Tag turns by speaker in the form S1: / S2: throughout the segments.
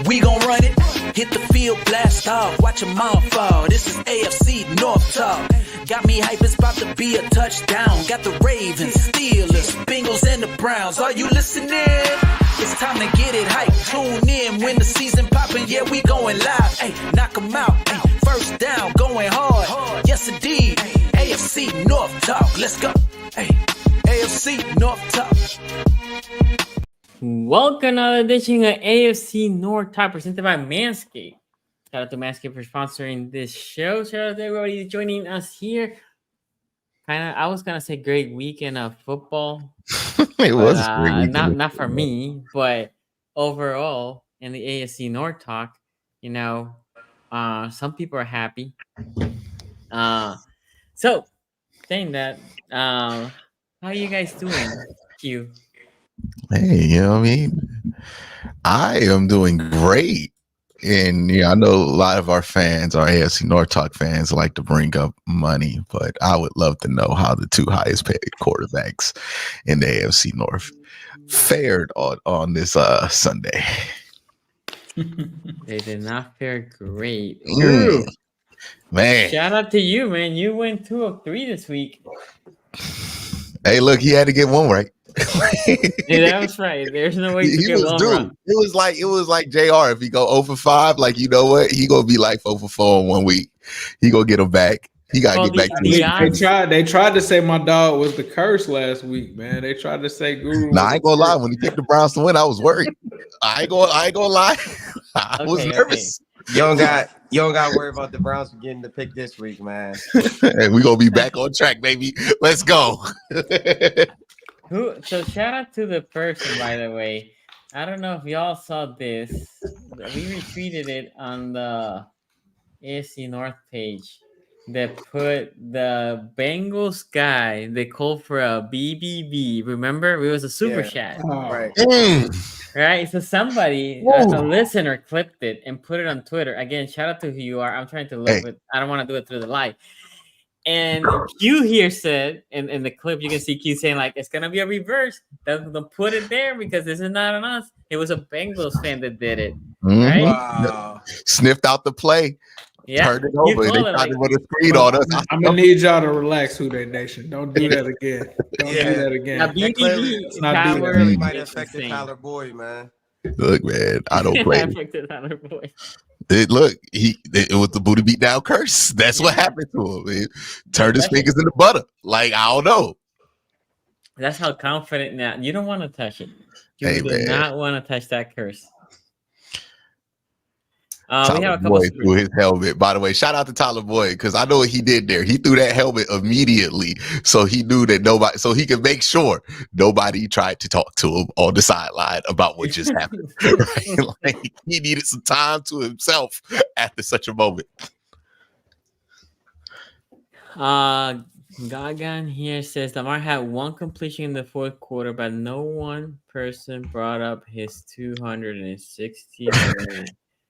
S1: We gon' run it, hit the field, blast off, watch them all fall. This is AFC North Talk. Got me hype, it's about to be a touchdown. Got the Ravens, Steelers, Bengals, and the Browns. Are you listening? It's time to get it hype. Tune in when the season poppin'. Yeah, we going live. Hey, knock 'em out. Hey, first down, going hard. Yes, indeed. AFC North Talk. Let's go. Hey, AFC North Talk.
S2: Welcome to another edition of AFC North Talk presented by Manscape. Shout out to Manscape for sponsoring this show. Shout out to everybody joining us here. I was gonna say great weekend of football.
S3: It was a great weekend.
S2: Not for me, but overall in the AFC North Talk, some people are happy. So saying that, how are you guys doing, Q?
S3: Hey, you know what I mean? I am doing great. And I know a lot of our fans, our AFC North Talk fans, like to bring up money, but I would love to know how the two highest paid quarterbacks in the AFC North fared on this Sunday.
S2: They did not fare great.
S3: Man.
S2: Shout out to you, man. You went 2 of 3 this week.
S3: Hey, look, he had to get one right.
S2: Yeah, that was right. There's no way to get one wrong.
S3: It was like JR. If he go 0 for 5, like, you know what? He gonna be like 0 for 4 in 1 week. He gonna get him back. He gotta get back to his
S4: They tried to say my dog was the curse last week, man. They tried to say Guru.
S3: Nah, I ain't gonna lie. When he picked the Browns to win, I was worried. I ain't gonna lie. I was nervous.
S5: You don't got to worry about the Browns getting the pick this week, man.
S3: Hey, we gonna be back on track, baby. Let's go.
S2: So shout out to the person, by the way. I don't know if y'all saw this. We retweeted it on the AFC North page that put the Bengals guy. They called for a BBB. Remember, it was a super chat.
S5: Right.
S2: Right. So somebody, a listener, clipped it and put it on Twitter. Again, shout out to who you are. I'm trying to look it. I don't want to do it through the live. And Q here said, in the clip, you can see Q saying, like, it's going to be a reverse. They'll put it there because this is not on us. It was a Bengals fan that did it. Right?
S5: Wow.
S3: Sniffed out the play.
S2: Yeah.
S3: Turned it over. They tried to put a screen on us.
S4: I'm going to need y'all to relax, Who They Nation. Don't do that again. Don't do that again.
S2: Now, BBB
S5: clearly might have affected Tyler Boyd, man.
S3: Look, man, I don't play.
S2: Tyler Boyd.
S3: It was the booty beat down curse. That's what happened to him. It turned his fingers into butter. Like, I don't know.
S2: That's how confident now. You don't want to touch it. You do not want to touch that curse. We have a couple
S3: Boyd threw his helmet. By the way, shout out to Tyler Boyd, because I know what he did there. He threw that helmet immediately, so he knew that nobody, so he could make sure nobody tried to talk to him on the sideline about what just happened. Right? Like, he needed some time to himself after such a moment.
S2: Gagan here says Lamar had 1 completion in the 4th quarter, but no one person brought up his 260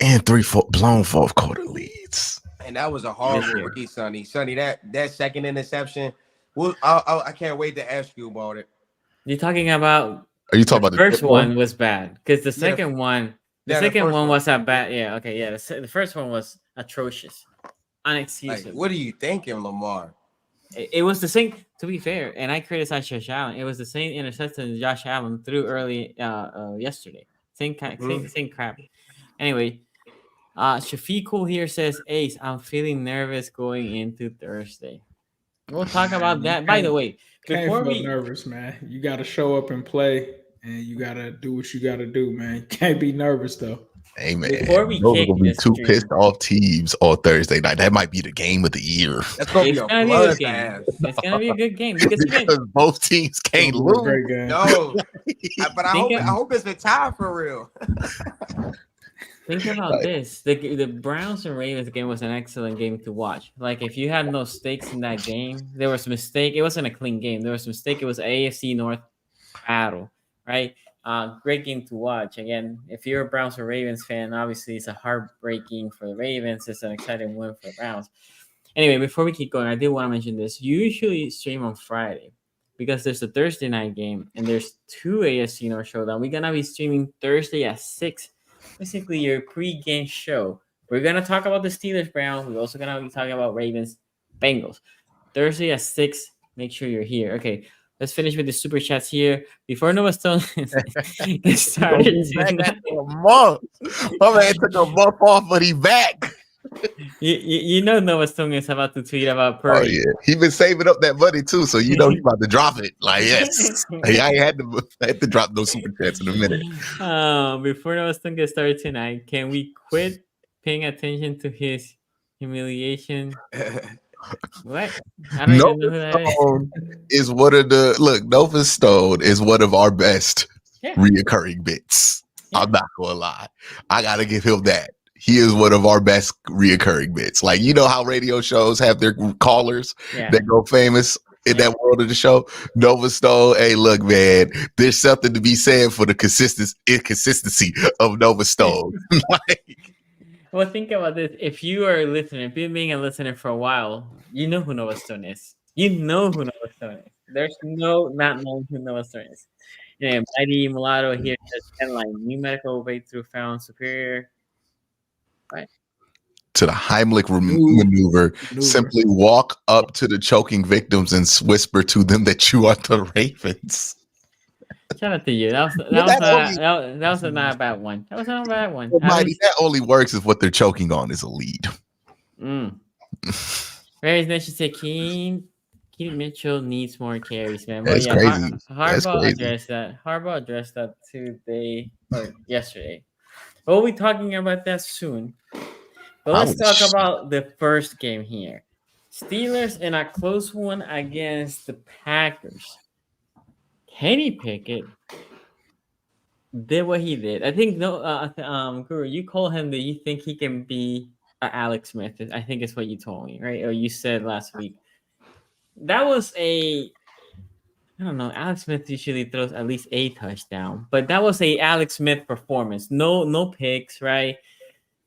S3: and 3 blown 4th quarter leads.
S5: And that was a horrible rookie, Sonny. Sonny, that second interception. Well, I can't wait to ask you about it.
S2: You're talking about?
S3: Are you talking about
S2: the first one? Was bad because the second one, wasn't bad. Yeah, okay, yeah. The first one was atrocious, unexcusable.
S5: Like, what are you thinking, Lamar?
S2: It was the same. To be fair, and I criticized Josh Allen. It was the same interception Josh Allen threw early yesterday. Same crap. Anyway. Shafiqul here says, Ace, I'm feeling nervous going into Thursday. We'll talk about that. By the way,
S4: before we nervous, man, you got to show up and play, and you got to do what you got to do, man. You can't be nervous though.
S3: Hey, man, before we those are gonna be 2 pissed off teams on Thursday night. That might be the game of the year.
S5: That's gonna be a good game.
S2: It's gonna be a good game because
S3: both teams can't lose.
S5: No, but I hope it's a tie for real.
S2: Think about this. The Browns and Ravens game was an excellent game to watch. Like, if you had no stakes in that game, there was a mistake. It wasn't a clean game. There was a mistake. It was AFC North. battle, right? Great game to watch. Again, if you're a Browns or Ravens fan, obviously it's a heartbreaking for the Ravens. It's an exciting win for the Browns. Anyway, before we keep going, I did want to mention this. You usually stream on Friday because there's a Thursday night game and there's 2 AFC North Showdown. We're going to be streaming Thursday at 6, basically your pre-game show. We're going to talk about the Steelers Browns. We're also going to be talking about Ravens Bengals. Thursday at 6, make sure you're here. Okay, let's finish with the super chats here. Before Noah Stone started.
S3: A month. My man took a month off, but he back.
S2: You know Noah Stone is about to tweet about Purdy.
S3: Oh yeah, he been saving up that money too, so you know he's about to drop it. Like yes, I had to drop those super chats in a minute.
S2: Before Noah Stone gets started tonight, can we quit paying attention to his humiliation? What? I don't even know who that
S3: is one of the Nova Stone is one of our best reoccurring bits. Yeah. I'm not gonna lie. I gotta give him that. He is one of our best reoccurring bits. Like, you know how radio shows have their callers that go famous in that world of the show? Nova Stone, hey, look, man, there's something to be said for the inconsistency of Nova Stone.
S2: Well, think about this. If you are a listener, if you've been a listener for a while, you know who Nova Stone is. You know who Nova Stone is. There's no not knowing who Nova Stone is. Yeah, Mighty Mulatto here says headline: New medical breakthrough found superior. Right.
S3: To the Heimlich maneuver. Simply walk up to the choking victims and whisper to them that you are the Ravens.
S2: Shout out to you. That was not a bad one. That was not a bad one.
S3: Mighty, that only works if what they're choking on is a lead.
S2: Ravens Nation said Keaton Mitchell needs more carries, man.
S3: That's crazy.
S2: Harbaugh addressed that today or yesterday. We'll be talking about that soon. But let's talk about the first game here. Steelers in a close one against the Packers. Kenny Pickett did what he did. I think Guru, you call him that you think he can be Alex Smith. I think it's what you told me, right? Or you said last week. That was I don't know. Alex Smith usually throws at least a touchdown, but that was a Alex Smith performance. No picks, right?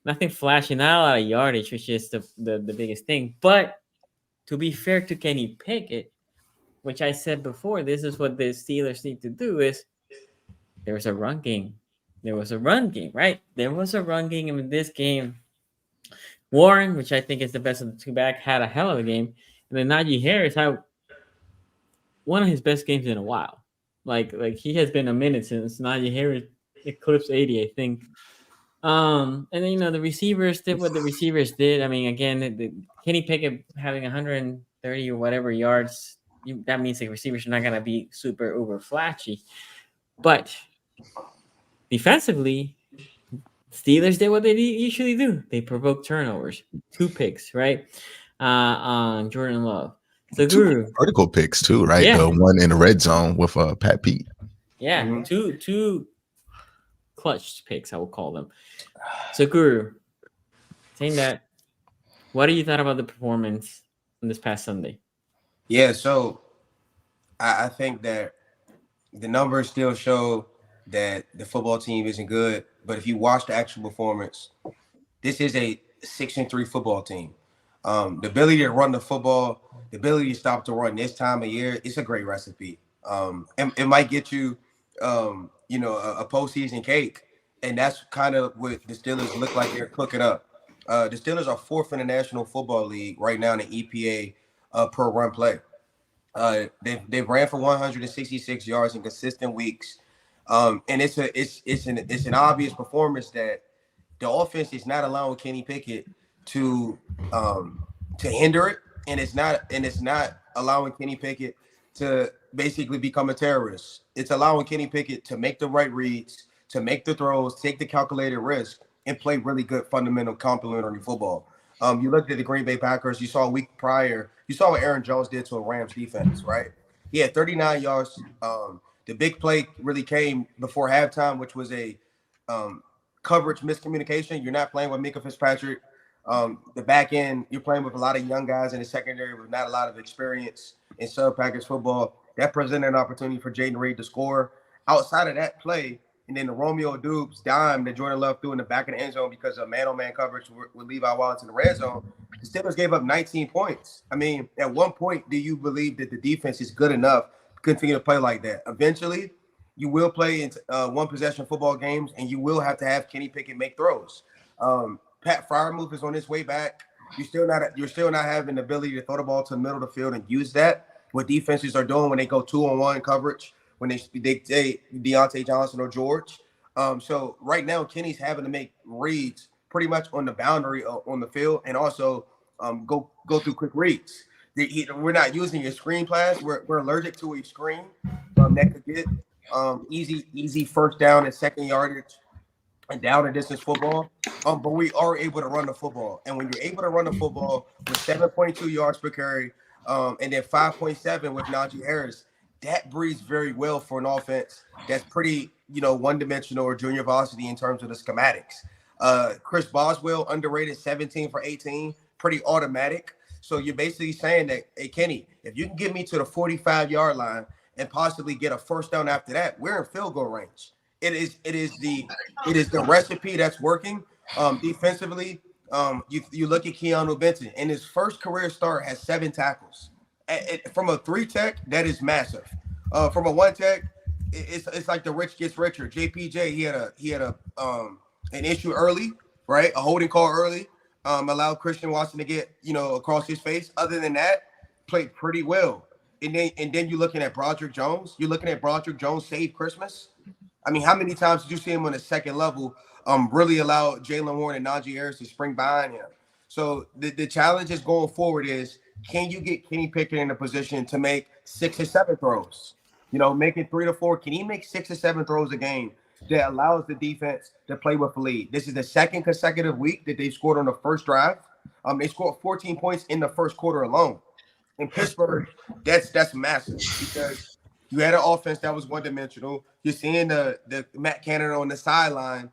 S2: Nothing flashy, not a lot of yardage, which is the biggest thing. But to be fair to Kenny Pickett, which I said before, this is what the Steelers need to do is there was a run game. There was a run game, right? There was a run game in this game. Warren, which I think is the best of the two back, had a hell of a game. And then Najee Harris had one of his best games in a while. Like he has been a minute since Najee Harris eclipsed 80, I think. And then, the receivers did what the receivers did. I mean, again, Kenny Pickett having 130 or whatever yards, that means the receivers are not going to be super uber flashy. But defensively, Steelers did what they usually do. They provoked turnovers. 2 picks, right? On Jordan Love. So
S3: 2 vertical picks too, right?
S2: Yeah.
S3: The one in the red zone with Pat Pete.
S2: Yeah, two clutch picks, I will call them. So Guru, saying that, what do you thought about the performance on this past Sunday?
S5: Yeah, so I think that the numbers still show that the football team isn't good, but if you watch the actual performance, this is a 6-3 football team. The ability to run the football, the ability to stop the run this time of year, it's a great recipe. And it might get you, a postseason cake, and that's kind of what the Steelers look like they're cooking up. The Steelers are 4th in the National Football League right now in the EPA per run play. They ran for 166 yards in consistent weeks, and it's an obvious performance that the offense is not allowing Kenny Pickett to hinder it, and it's not allowing Kenny Pickett to basically become a terrorist. It's allowing Kenny Pickett to make the right reads, to make the throws, take the calculated risk, and play really good fundamental complementary football. You looked at the Green Bay Packers. You saw a week prior. You saw what Aaron Jones did to a Rams defense, right? He had 39 yards. The big play really came before halftime, which was a coverage miscommunication. You're not playing with Mika Fitzpatrick. The back end, you're playing with a lot of young guys in the secondary with not a lot of experience in sub-package football. That presented an opportunity for Jaden Reed to score. Outside of that play, and then the Romeo Dubes dime that Jordan Love threw in the back of the end zone because of man-on-man coverage with Levi Wallace in the red zone, the Steelers gave up 19 points. I mean, at one point, do you believe that the defense is good enough to continue to play like that? Eventually, you will play in one-possession football games, and you will have to have Kenny Pickett make throws. Pat Freiermuth is on his way back. You're still not having the ability to throw the ball to the middle of the field and use that. What defenses are doing when they go 2-on-1 coverage, when they say Deontay Johnson or George. So right now, Kenny's having to make reads pretty much on the boundary on the field, and also go through quick reads. We're not using a screen pass. We're allergic to a screen that could get easy first down and second yardage and down and distance football. But we are able to run the football, and when you're able to run the football with 7.2 yards per carry, and then 5.7 with Najee Harris, that breeds very well for an offense that's pretty, one-dimensional or junior velocity in terms of the schematics. Chris Boswell, underrated, 17 for 18, pretty automatic. So you're basically saying that, hey, Kenny, if you can get me to the 45-yard line and possibly get a first down after that, we're in field goal range. It is the recipe that's working. Defensively, you look at Keanu Benton, in his first career start has 7 tackles. From a 3-tech, that is massive. From a 1-tech, it's like the rich gets richer. JPJ, he had an issue early, right? A holding call early, allowed Christian Watson to get across his face. Other than that, played pretty well. And then you're looking at Broderick Jones. You're looking at Broderick Jones save Christmas. I mean, how many times did you see him on the second level? Really allowed Jalen Warren and Najee Harris to spring behind him. So the challenge is going forward is, can you get Kenny Pickett in a position to make 6 or 7 throws? Make it 3 to 4. Can he make 6 or 7 throws a game that allows the defense to play with the lead? This is the second consecutive week that they scored on the first drive. They scored 14 points in the first quarter alone. In Pittsburgh, that's massive because you had an offense that was one-dimensional. You're seeing the Matt Canada on the sideline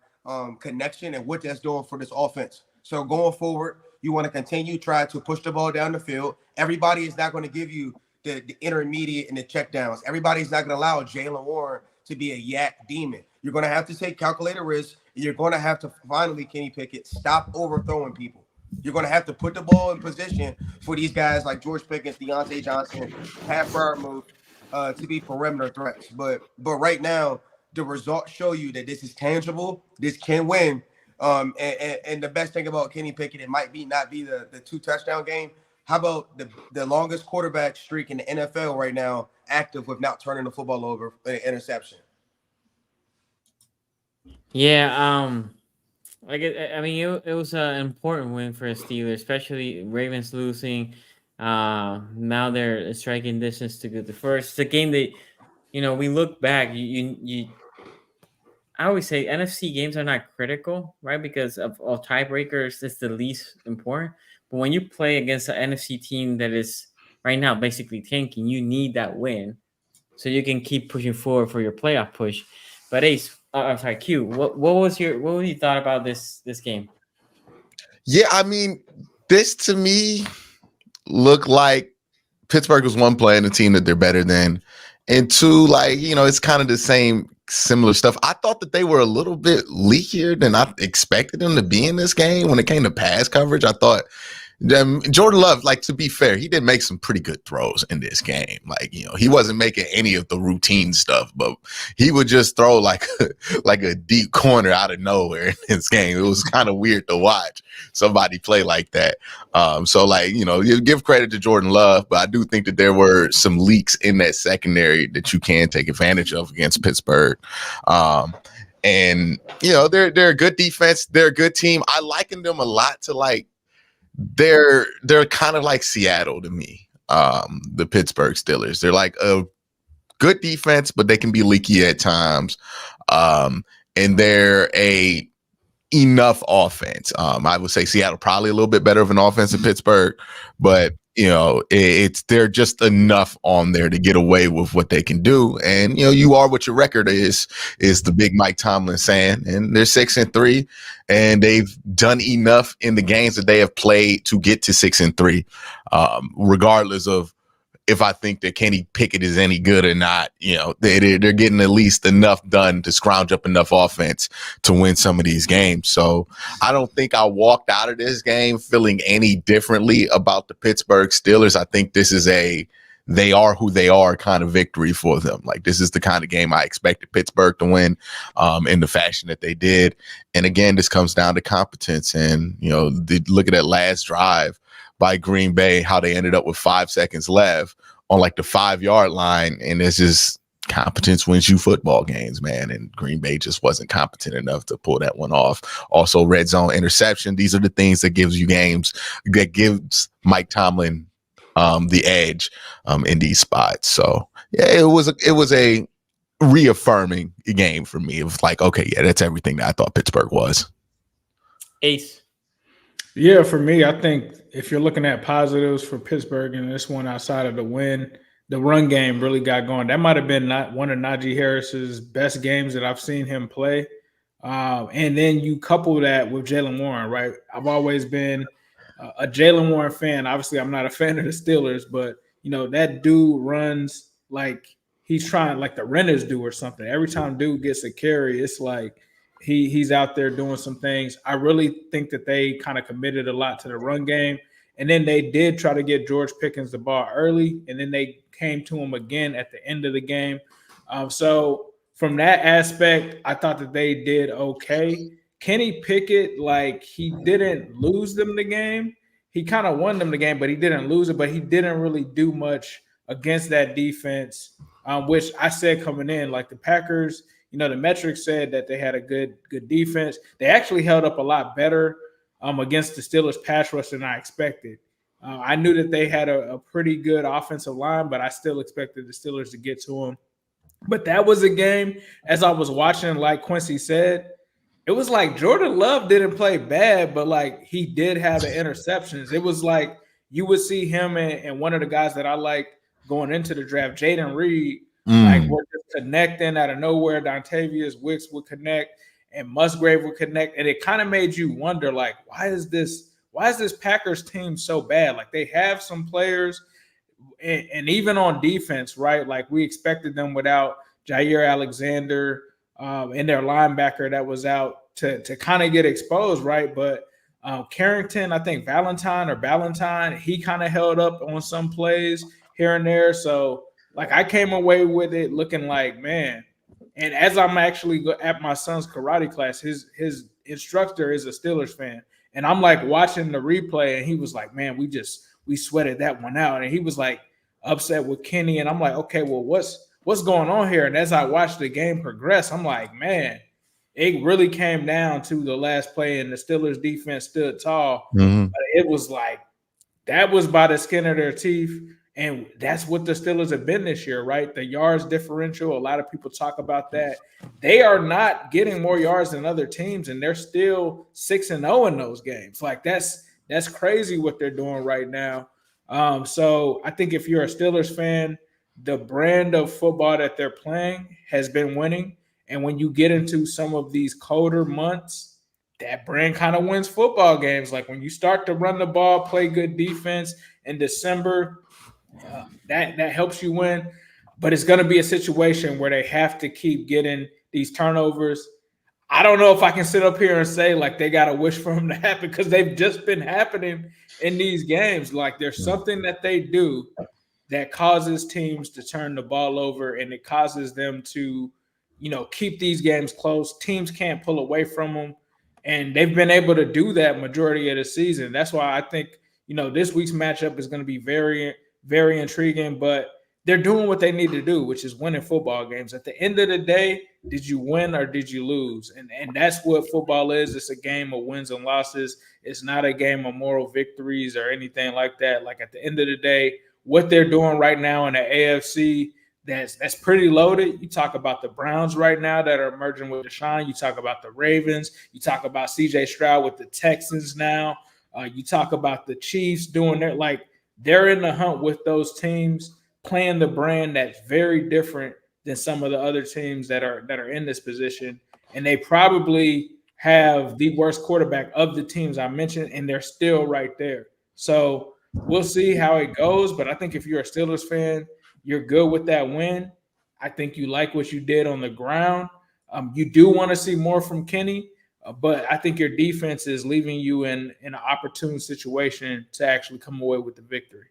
S5: connection and what that's doing for this offense. So going forward, you want to continue try to push the ball down the field. Everybody is not going to give you the intermediate and the checkdowns. Everybody's not going to allow Jalen Warren to be a yak demon. You're going to have to take calculated risks. You're going to have to finally, Kenny Pickett, stop overthrowing people. You're going to have to put the ball in position for these guys like George Pickens, Deontay Johnson, Pat Freiermuth to be perimeter threats. But right now, the results show you that this is tangible. This can win. And the best thing about Kenny Pickett, it might not be the 2-touchdown game. How about the longest quarterback streak in the NFL right now, active with turning the football over an interception?
S2: Yeah, it was an important win for the Steelers, especially Ravens losing. Now they're striking distance to get the first. It's a game that, we look back. I always say NFC games are not critical, right? Because of tiebreakers, it's the least important. But when you play against an NFC team that is right now basically tanking, you need that win so you can keep pushing forward for your playoff push. But Ace, I'm sorry, Q. What was you thought about this game?
S3: Yeah, I mean, this to me looked like Pittsburgh was one playing a team that they're better than, and 2, it's kind of the same similar stuff. I thought that they were a little bit leakier than I expected them to be in this game when it came to pass coverage. I thought Jordan Love, to be fair, he did make some pretty good throws in this game. He wasn't making any of the routine stuff, but he would just throw like a deep corner out of nowhere in this game. It was kind of weird to watch somebody play like that. You give credit to Jordan Love, but I do think that there were some leaks in that secondary that you can take advantage of against Pittsburgh. And they're a good defense. They're a good team. I liken them a lot to they're kind of like Seattle to me, the Pittsburgh Steelers. They're like a good defense, but they can be leaky at times. And they're a enough offense. I would say Seattle probably a little bit better of an offense than Pittsburgh, but they're just enough on there to get away with what they can do. And you are what your record is the big Mike Tomlin saying, and they're 6-3, and they've done enough in the games that they have played to get to 6-3, regardless of if I think that Kenny Pickett is any good or not. You know, they're getting at least enough done to scrounge up enough offense to win some of these games. So I don't think I walked out of this game feeling any differently about the Pittsburgh Steelers. I think this is they are who they are kind of victory for them. Like, this is the kind of game I expected Pittsburgh to win in the fashion that they did. And again, this comes down to competence. And, you know, look at that last drive by Green Bay, how they ended up with 5 seconds left on like the 5-yard line. And it's just competence wins you football games, man. And Green Bay just wasn't competent enough to pull that one off. Also, red zone interception. These are the things that gives you games, that gives Mike Tomlin the edge in these spots. So yeah, it was a reaffirming game for me. It was like, okay, yeah, that's everything that I thought Pittsburgh was.
S2: Ace.
S4: Yeah, for me, I think if you're looking at positives for Pittsburgh and this one outside of the win, the run game really got going. That might have been not one of Najee Harris's best games that I've seen him play. And then you couple that with Jaylen Warren, right? I've always been a Jaylen Warren fan. Obviously, I'm not a fan of the Steelers, but, you know, that dude runs like he's trying, like the Renters do or something. Every time dude gets a carry, it's like he's out there doing some things. I really think that they kind of committed a lot to the run game. And then they did try to get George Pickens the ball early, and then they came to him again at the end of the game. So from that aspect, I thought that they did okay. Kenny Pickett, like, he didn't lose them the game. He kind of won them the game, but he didn't lose it. But he didn't really do much against that defense, which I said coming in, like the Packers, you know, the metrics said that they had a good defense. They actually held up a lot better against the Steelers pass rush than I expected. I knew that they had a pretty good offensive line, but I still expected the Steelers to get to them. But that was a game, as I was watching, like Quincy said, it was like Jordan Love didn't play bad, but like he did have the interceptions. It was like you would see him and one of the guys that I like going into the draft, Jaden Reed, like we're just connecting out of nowhere. Dontavius Wicks would connect and Musgrave would connect. And it kind of made you wonder, like, why is this Packers team so bad? Like, they have some players and even on defense, right? Like, we expected them without Jair Alexander and their linebacker that was out to kind of get exposed, right? But Carrington, I think Valentine, he kind of held up on some plays here and there. So, like, I came away with it looking like, man. And as I'm actually at my son's karate class, his instructor is a Steelers fan. And I'm like watching the replay, and he was like, man, we sweated that one out. And he was like upset with Kenny. And I'm like, okay, well, what's going on here? And as I watched the game progress, I'm like, man, it really came down to the last play, and the Steelers defense stood tall.
S3: Mm-hmm.
S4: But it was like, that was by the skin of their teeth. And that's what the Steelers have been this year, right? The yards differential, a lot of people talk about that. They are not getting more yards than other teams, and they're still 6-0 in those games. Like, that's crazy what they're doing right now. So I think if you're a Steelers fan, the brand of football that they're playing has been winning. And when you get into some of these colder months, that brand kind of wins football games. Like, when you start to run the ball, play good defense in December, that helps you win. But it's going to be a situation where they have to keep getting these turnovers. I don't know if I can sit up here and say, like, they got to wish for them to happen, because they've just been happening in these games. Like, there's something that they do that causes teams to turn the ball over, and it causes them to, you know, keep these games close. Teams can't pull away from them, and they've been able to do that majority of the season. That's why I think, you know, this week's matchup is going to be very, very intriguing, but they're doing what they need to do, which is winning football games. At the end of the day, did you win or did you lose? And that's what football is. It's a game of wins and losses. It's not a game of moral victories or anything like that. Like, at the end of the day, what they're doing right now in the AFC, that's pretty loaded. You talk about the Browns right now that are merging with Deshaun. You talk about the Ravens. You talk about C.J. Stroud with the Texans now. You talk about the Chiefs doing their, like, they're in the hunt with those teams, playing the brand that's very different than some of the other teams that are in this position. And they probably have the worst quarterback of the teams I mentioned, and they're still right there. So we'll see how it goes. But I think if you're a Steelers fan, you're good with that win. I think you like what you did on the ground. You do want to see more from Kenny, but I think your defense is leaving you in an opportune situation to actually come away with the victory.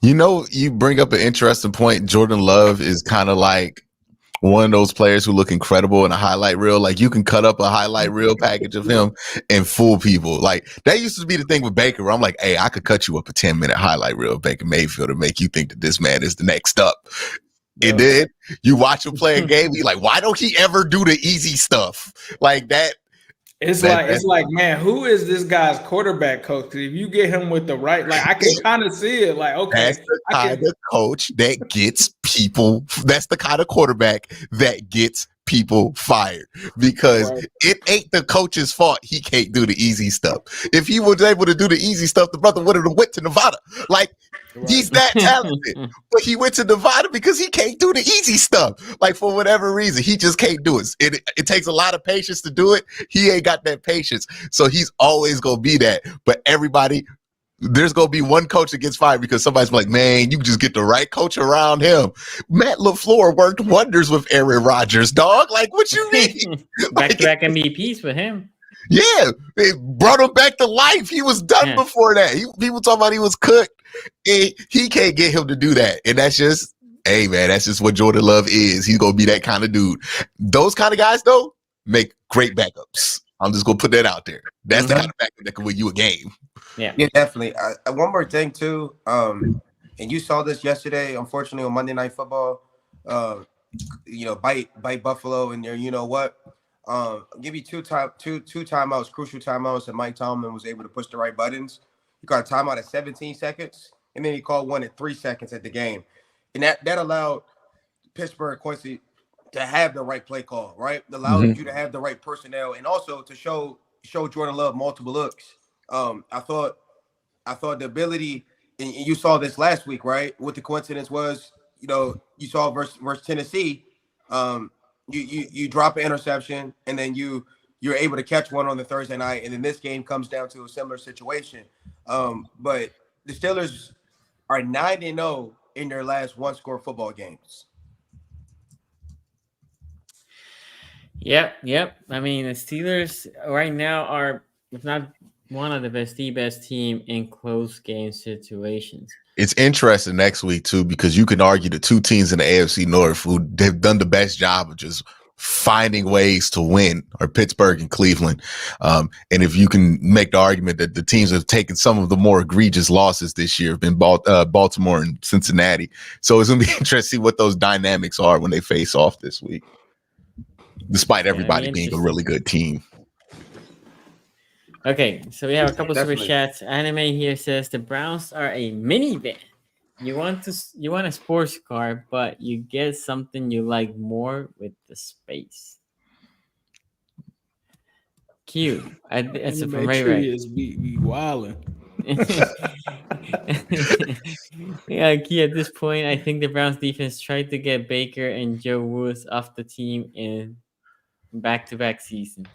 S3: You know, you bring up an interesting point. Jordan Love is kind of like one of those players who look incredible in a highlight reel. Like you can cut up a highlight reel package of him and fool people. Like that used to be the thing with Baker, where I'm like, hey, I could cut you up a 10-minute highlight reel of Baker Mayfield to make you think that this man is the next up.
S4: Yeah.
S3: And then you watch him play a game, you're like, why don't he ever do the easy stuff like that?
S4: It's like, man, who is this guy's quarterback coach? Because if you get him with the right, like I can kind of see it. Like, okay,
S3: that's the kind of coach that gets people. That's the kind of quarterback that gets people fired, because it ain't the coach's fault he can't do the easy stuff. If he was able to do the easy stuff, the brother would have went to Nevada. Like he's that talented, but he went to Nevada because he can't do the easy stuff. Like for whatever reason, he just can't do it. It takes a lot of patience to do it. He ain't got that patience, so he's always gonna be that. But everybody. There's going to be one coach that gets fired because somebody's like, man, you just get the right coach around him. Matt LaFleur worked wonders with Aaron Rodgers, dog. Like, what you mean?
S2: Back-to-back MVPs for him.
S3: Yeah, it brought him back to life. He was done before that. People talk about he was cooked. He can't get him to do that. And that's just, hey, man, that's just what Jordan Love is. He's going to be that kind of dude. Those kind of guys, though, make great backups. I'm just going to put that out there. That's the kind of backup that can win you a game.
S2: Yeah,
S5: definitely. One more thing too, and you saw this yesterday. Unfortunately, on Monday Night Football, bite Buffalo, and there. You know what? I'll give you two timeouts, crucial timeouts, and Mike Tomlin was able to push the right buttons. He got a timeout at 17 seconds, and then he called one at 3 seconds at the game, and that allowed Pittsburgh Quincy to have the right play call, right? It allowed you to have the right personnel, and also to show Jordan Love multiple looks. I thought the ability, and you saw this last week, right? What the coincidence was, you saw versus Tennessee, you drop an interception, and then you're able to catch one on the Thursday night, and then this game comes down to a similar situation. But the Steelers are 9-0 in their last one-score football games.
S2: Yep. I mean, the Steelers right now are, if not one of the best team in close game situations.
S3: It's interesting next week too, because you can argue the two teams in the AFC North who have done the best job of just finding ways to win are Pittsburgh and Cleveland. And if you can make the argument that the teams that have taken some of the more egregious losses this year have been Baltimore and Cincinnati. So it's going to be interesting to see what those dynamics are when they face off this week, despite everybody being a really good team.
S2: Okay, so we have a couple super chats. Anime here says the Browns are a minivan. You want a sports car, but you get something you like more with the space. Cute. That's a from Ray.
S4: Is be wilding.
S2: Yeah, Key. At this point, I think the Browns defense tried to get Baker and Joe Woods off the team in back-to-back seasons.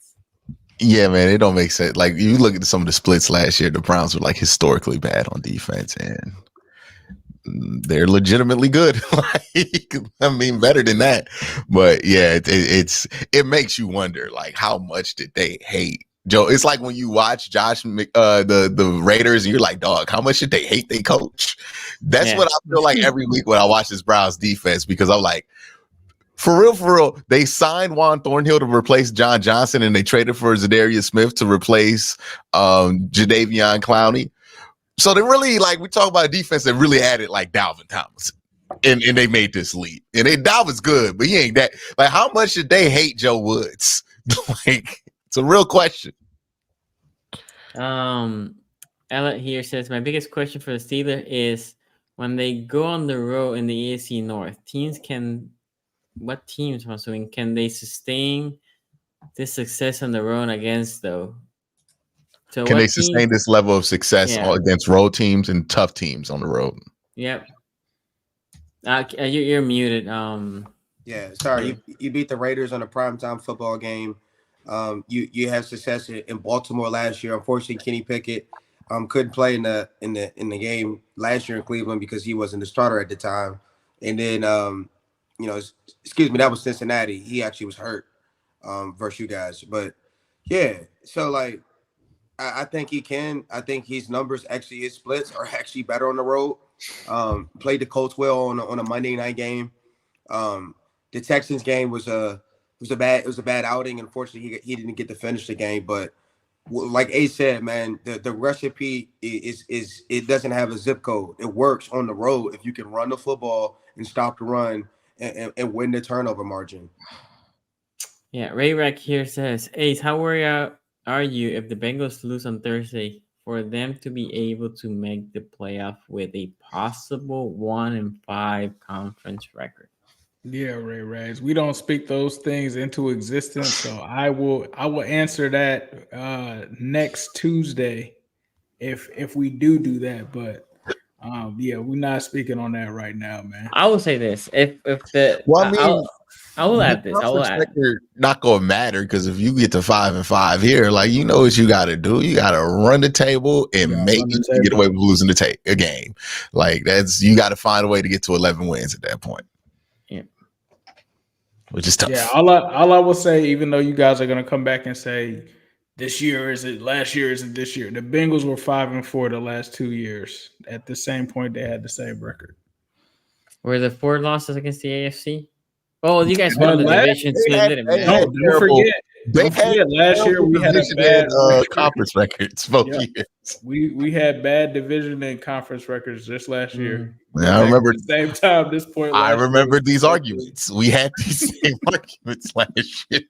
S3: Yeah, man, it don't make sense. Like you look at some of the splits last year, the Browns were like historically bad on defense, and they're legitimately good. Like, I mean, better than that. But yeah, it makes you wonder, like, how much did they hate Joe? It's like when you watch the Raiders, and you're like, dog, how much did they hate their coach? That's what I feel like every week when I watch this Browns defense, because I'm like, for real, they signed Juan Thornhill to replace John Johnson, and they traded for Zadarius Smith to replace Jadeveon Clowney. So they really, like, we talk about a defense that really added, like, Dalvin Thomas, and they made this leap. And Dalvin's good, but he ain't that. Like, how much did they hate Joe Woods? Like, it's a real question.
S2: Ella here says, my biggest question for the Steelers is when they go on the road in the AFC North, what teams, I'm assuming, can they sustain this success on the road against, though? So
S3: can they sustain this level of success against road teams and tough teams on the road?
S2: Yep. You're muted.
S5: Yeah, sorry. You beat the Raiders on a primetime football game. You had success in Baltimore last year. Unfortunately, Kenny Pickett couldn't play in the game last year in Cleveland because he wasn't the starter at the time. And then excuse me, that was Cincinnati. He actually was hurt versus you guys. But yeah, so like I think he can. I think his numbers actually, his splits are actually better on the road. Played the Colts well on a Monday night game. The Texans game was a bad outing. Unfortunately, he didn't get to finish the game. But like A said, man, the recipe is it doesn't have a zip code. It works on the road if you can run the football and stop the run and win the turnover margin.
S2: Yeah, Ray Rack here says, Ace, how worried are you if the Bengals lose on Thursday for them to be able to make the playoff with a possible 1-5 conference record?
S4: Yeah, Ray Rags. We don't speak those things into existence. So I will answer that next Tuesday if we do that. But yeah, we're not speaking on that right now, man.
S2: I will say this: if the
S3: Well, I mean,
S2: I will add this. I will add.
S3: Not gonna matter because if you get to 5-5 here, like you know what you got to do. You got to run the table and maybe get away with losing a game. Like you got to find a way to get to 11 wins at that point.
S2: Yeah,
S3: which is tough.
S4: Yeah, all I will say, even though you guys are gonna come back and say this year isn't last year isn't this year, the Bengals were 5-4 the last 2 years. At the same point, they had the same record.
S2: Were the 4 losses against the AFC? Oh, you guys won the division, so it didn't matter.
S4: Don't forget. Last year we had a bad
S3: conference records both years.
S4: We had bad division and conference records just last year.
S3: Yeah, I remember
S4: at the same time. This point,
S3: I remember these arguments. We had these same arguments last year.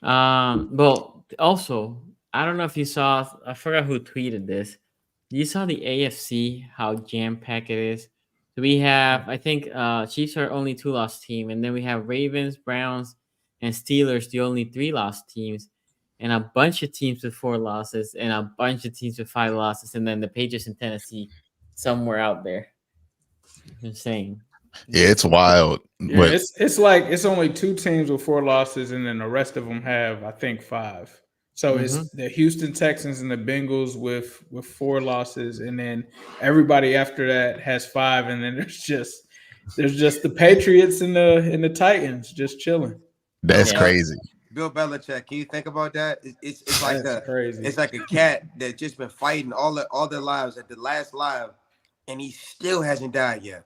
S2: Well, also, I don't know if you saw. I forgot who tweeted this. You saw the AFC, how jam-packed it is. So we have, I think, Chiefs are only 2-loss team, and then we have Ravens, Browns, and Steelers, the only 3-loss teams, and a bunch of teams with 4 losses, and a bunch of teams with 5 losses, and then the Patriots in Tennessee, somewhere out there. Insane.
S3: Yeah, it's wild.
S4: Yeah, but it's like it's only 2 teams with 4 losses, and then the rest of them have, I think, 5. So it's the Houston Texans and the Bengals with 4 losses, and then everybody after that has 5, and then there's just the Patriots and the Titans just chilling.
S3: That's crazy.
S5: Bill Belichick, can you think about that? It's like
S4: crazy.
S5: It's like a cat that just been fighting all their lives at the last live, and he still hasn't died yet.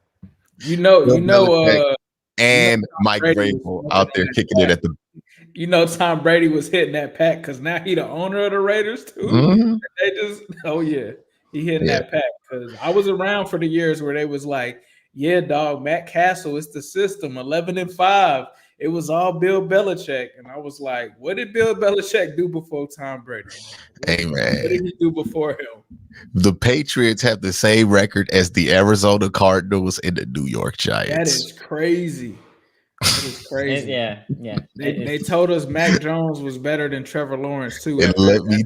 S3: And Mike Vrabel out there kicking it at the.
S4: Tom Brady was hitting that pack because now he the owner of the Raiders too. Mm-hmm. They just, he hitting that pack because I was around for the years where they was like, yeah, dog, Matt Castle, it's the system, 11-5. It was all Bill Belichick, and I was like, what did Bill Belichick do before Tom Brady?
S3: Hey man,
S4: what did he do before him?
S3: The Patriots have the same record as the Arizona Cardinals and the New York Giants.
S4: That is crazy. That is crazy.
S2: Yeah.
S4: They told us Mac Jones was better than Trevor Lawrence too.
S3: And let me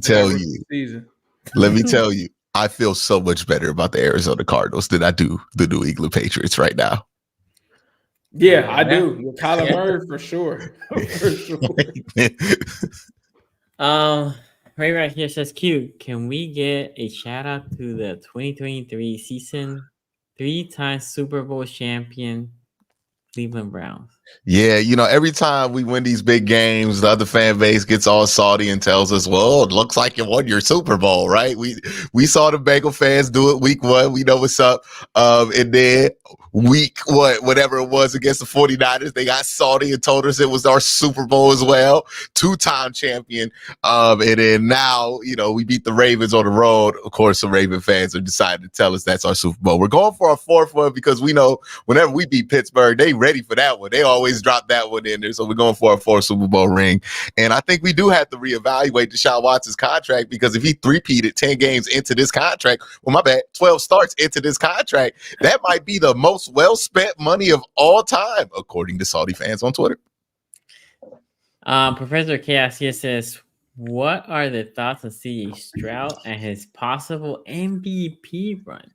S3: tell you, I feel so much better about the Arizona Cardinals than I do the New England Patriots right now.
S4: Yeah, I do. With Kyler Murray for sure.
S2: Right here says, Q, can we get a shout out to the 2023 season 3-time Super Bowl champion Cleveland Browns?
S3: Yeah, every time we win these big games, the other fan base gets all salty and tells us, well, it looks like you won your Super Bowl, right? We saw the Bengal fans do it week 1. We know what's up. And then week, whatever it was against the 49ers, they got salty and told us it was our Super Bowl as well. 2-time champion. And then now, we beat the Ravens on the road. Of course, the Raven fans have decided to tell us that's our Super Bowl. We're going for our 4th one because we know whenever we beat Pittsburgh, they ready for that one. They always drop that one in there. So we're going for a 4th Super Bowl ring. And I think we do have to reevaluate Deshaun Watson's contract because if he 3-peated 10 games into this contract, 12 starts into this contract, that might be the most well-spent money of all time, according to Saudi fans on Twitter.
S2: Professor Chaos here says, what are the thoughts on C.J. Stroud and his possible MVP run,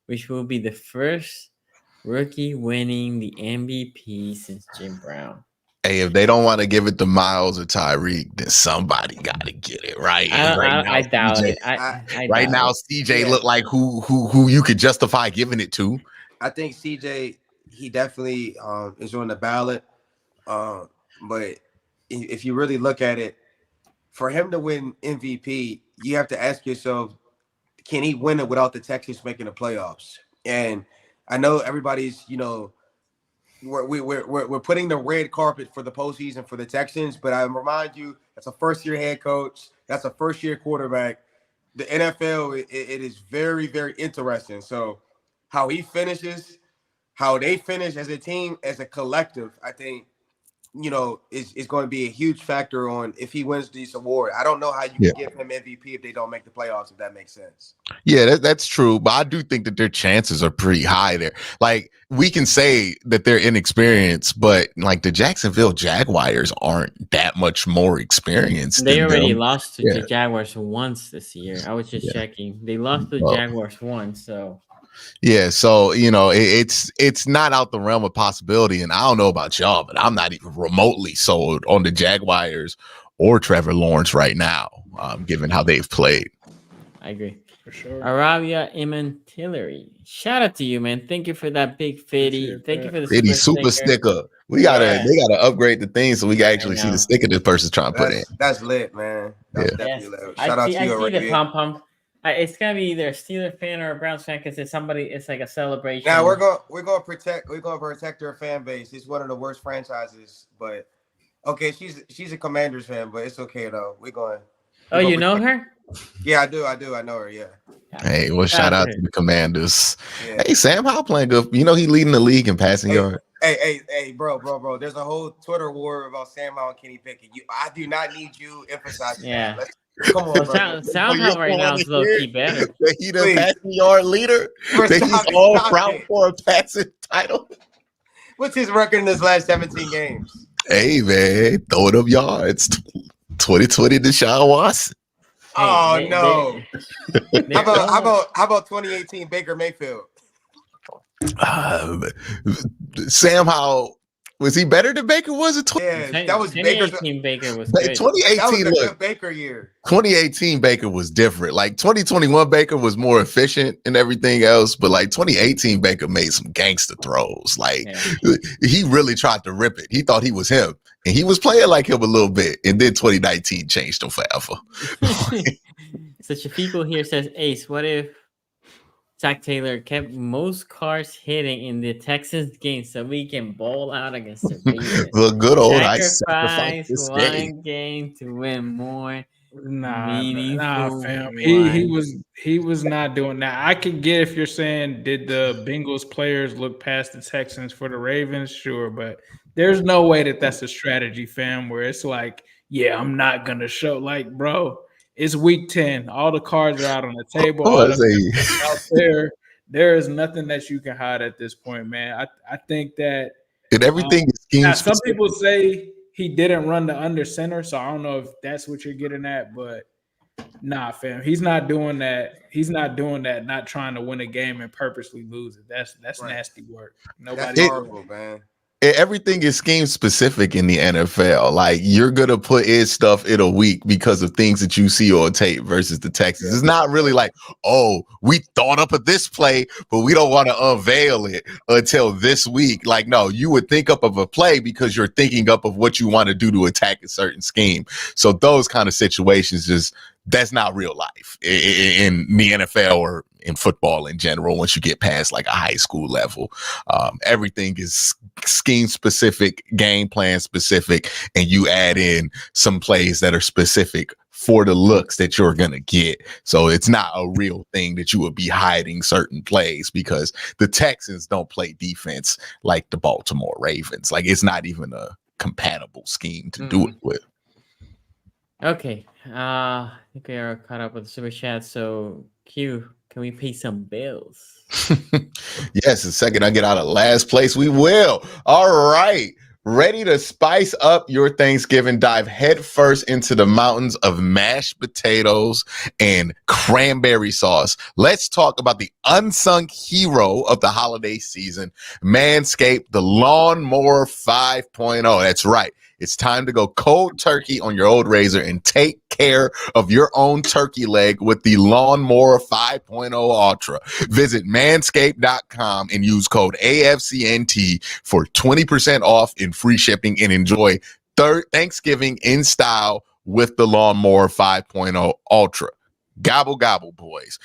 S2: which will be the first rookie winning the MVP since Jim Brown?
S3: Hey, if they don't want to give it to Miles or Tyreek, then somebody got to get it right.
S2: I doubt
S3: CJ,
S2: it. I
S3: right
S2: doubt
S3: now,
S2: it.
S3: CJ look like who you could justify giving it to.
S5: I think CJ, he definitely is on the ballot. But if you really look at it, for him to win MVP, you have to ask yourself, can he win it without the Texans making the playoffs? And I know everybody's, we're putting the red carpet for the postseason for the Texans, but I remind you, that's a first-year head coach, that's a first-year quarterback. The NFL, it is very, very interesting. So how he finishes, how they finish as a team, as a collective, I think, is going to be a huge factor on if he wins this award. I don't know how you can give him MVP if they don't make the playoffs, if that makes sense.
S3: Yeah, that's true. But I do think that their chances are pretty high there. Like, we can say that they're inexperienced, but like the Jacksonville Jaguars aren't that much more experienced.
S2: They already
S3: them.
S2: lost to the Jaguars once this year. I was just checking. They lost to the Jaguars once, so.
S3: Yeah, so it's not out the realm of possibility, and I don't know about y'all, but I'm not even remotely sold on the Jaguars or Trevor Lawrence right now, given how they've played.
S2: I agree.
S4: For sure.
S2: Arabia Tillery. Shout out to you, man. Thank you for that big Fitty. Thank you for the
S3: super sticker. They gotta upgrade the thing so we can actually see the sticker this person's trying to put in.
S5: That's lit, man. That's definitely lit. Shout out to you.
S2: I see the pom-pom. It's gonna be either a Steelers fan or a Browns fan because it's like a celebration.
S5: Now we're gonna protect our fan base. It's one of the worst franchises, but okay, she's a Commanders fan, but it's okay though. We're going.
S2: Oh, you know her?
S5: Yeah, I do. I know her. Yeah.
S3: Hey, well, shout out to the Commanders. Yeah. Hey, Sam Howell playing good. You know he leading the league in passing yard.
S5: Hey, bro. There's a whole Twitter war about Sam Howell and Kenny Pickett. I do not need you emphasizing.
S2: Yeah.
S5: Come on,
S2: Sam Howell right now is low key better.
S3: That he the passing yard leader. That he's all proud for a passing title.
S5: What's his record in his last 17 games?
S3: Hey man, throwing up yards. 2020 Deshaun Watson.
S5: Hey, no. How about 2018 Baker Mayfield?
S3: Sam Howell, was he better than Baker? Was it?
S5: Yeah, that was Baker's.
S2: 2018 Baker was good.
S3: 2018
S5: that was a good Baker year.
S3: 2018 Baker was different. Like 2021 Baker was more efficient and everything else, but like 2018 Baker made some gangster throws. Like he really tried to rip it. He thought he was him, and he was playing like him a little bit. And then 2019 changed him forever.
S2: So Shafiqul here says, Ace, what if Zach Taylor kept most cars hitting in the Texans game so we can bowl out against the Ravens?
S3: The good old
S2: sacrifice one game to win more.
S4: Nah, fam. He was not doing that. I can get if you're saying did the Bengals players look past the Texans for the Ravens? Sure, but there's no way that's a strategy, fam, where it's like, yeah, I'm not gonna show. Like, bro, it's week 10. All the cards are out on the table. Out there. There is nothing that you can hide at this point, man. I think that
S3: everything is scheme.
S4: Now, some people say he didn't run the under center, so I don't know if that's what you're getting at, but nah, fam. He's not doing that. He's not doing that, not trying to win a game and purposely lose it. That's nasty work.
S5: That's horrible, man.
S3: Everything is scheme specific in the NFL. Like, you're gonna put in stuff in a week because of things that you see on tape versus the Texans. It's not really like, oh, we thought up of this play, but we don't want to unveil it until this week. Like, no, you would think up of a play because you're thinking up of what you want to do to attack a certain scheme. So those kind of situations, that's not real life in the NFL or in football in general. Once you get past like a high school level, everything is scheme specific, game plan specific, and you add in some plays that are specific for the looks that you're going to get. So it's not a real thing that you would be hiding certain plays because the Texans don't play defense like the Baltimore Ravens. Like, it's not even a compatible scheme to do it with.
S2: Okay. I think we are caught up with the super chat. So, Q, can we pay some bills?
S3: Yes, the second I get out of last place, we will. All right. Ready to spice up your Thanksgiving? Dive headfirst into the mountains of mashed potatoes and cranberry sauce. Let's talk about the unsung hero of the holiday season, Manscaped, the Lawnmower 5.0. That's right. It's time to go cold turkey on your old razor and take care of your own turkey leg with the Lawnmower 5.0 Ultra. Visit manscaped.com and use code AFCNT for 20% off and free shipping, and enjoy Thanksgiving in style with the Lawnmower 5.0 Ultra. Gobble, gobble, boys.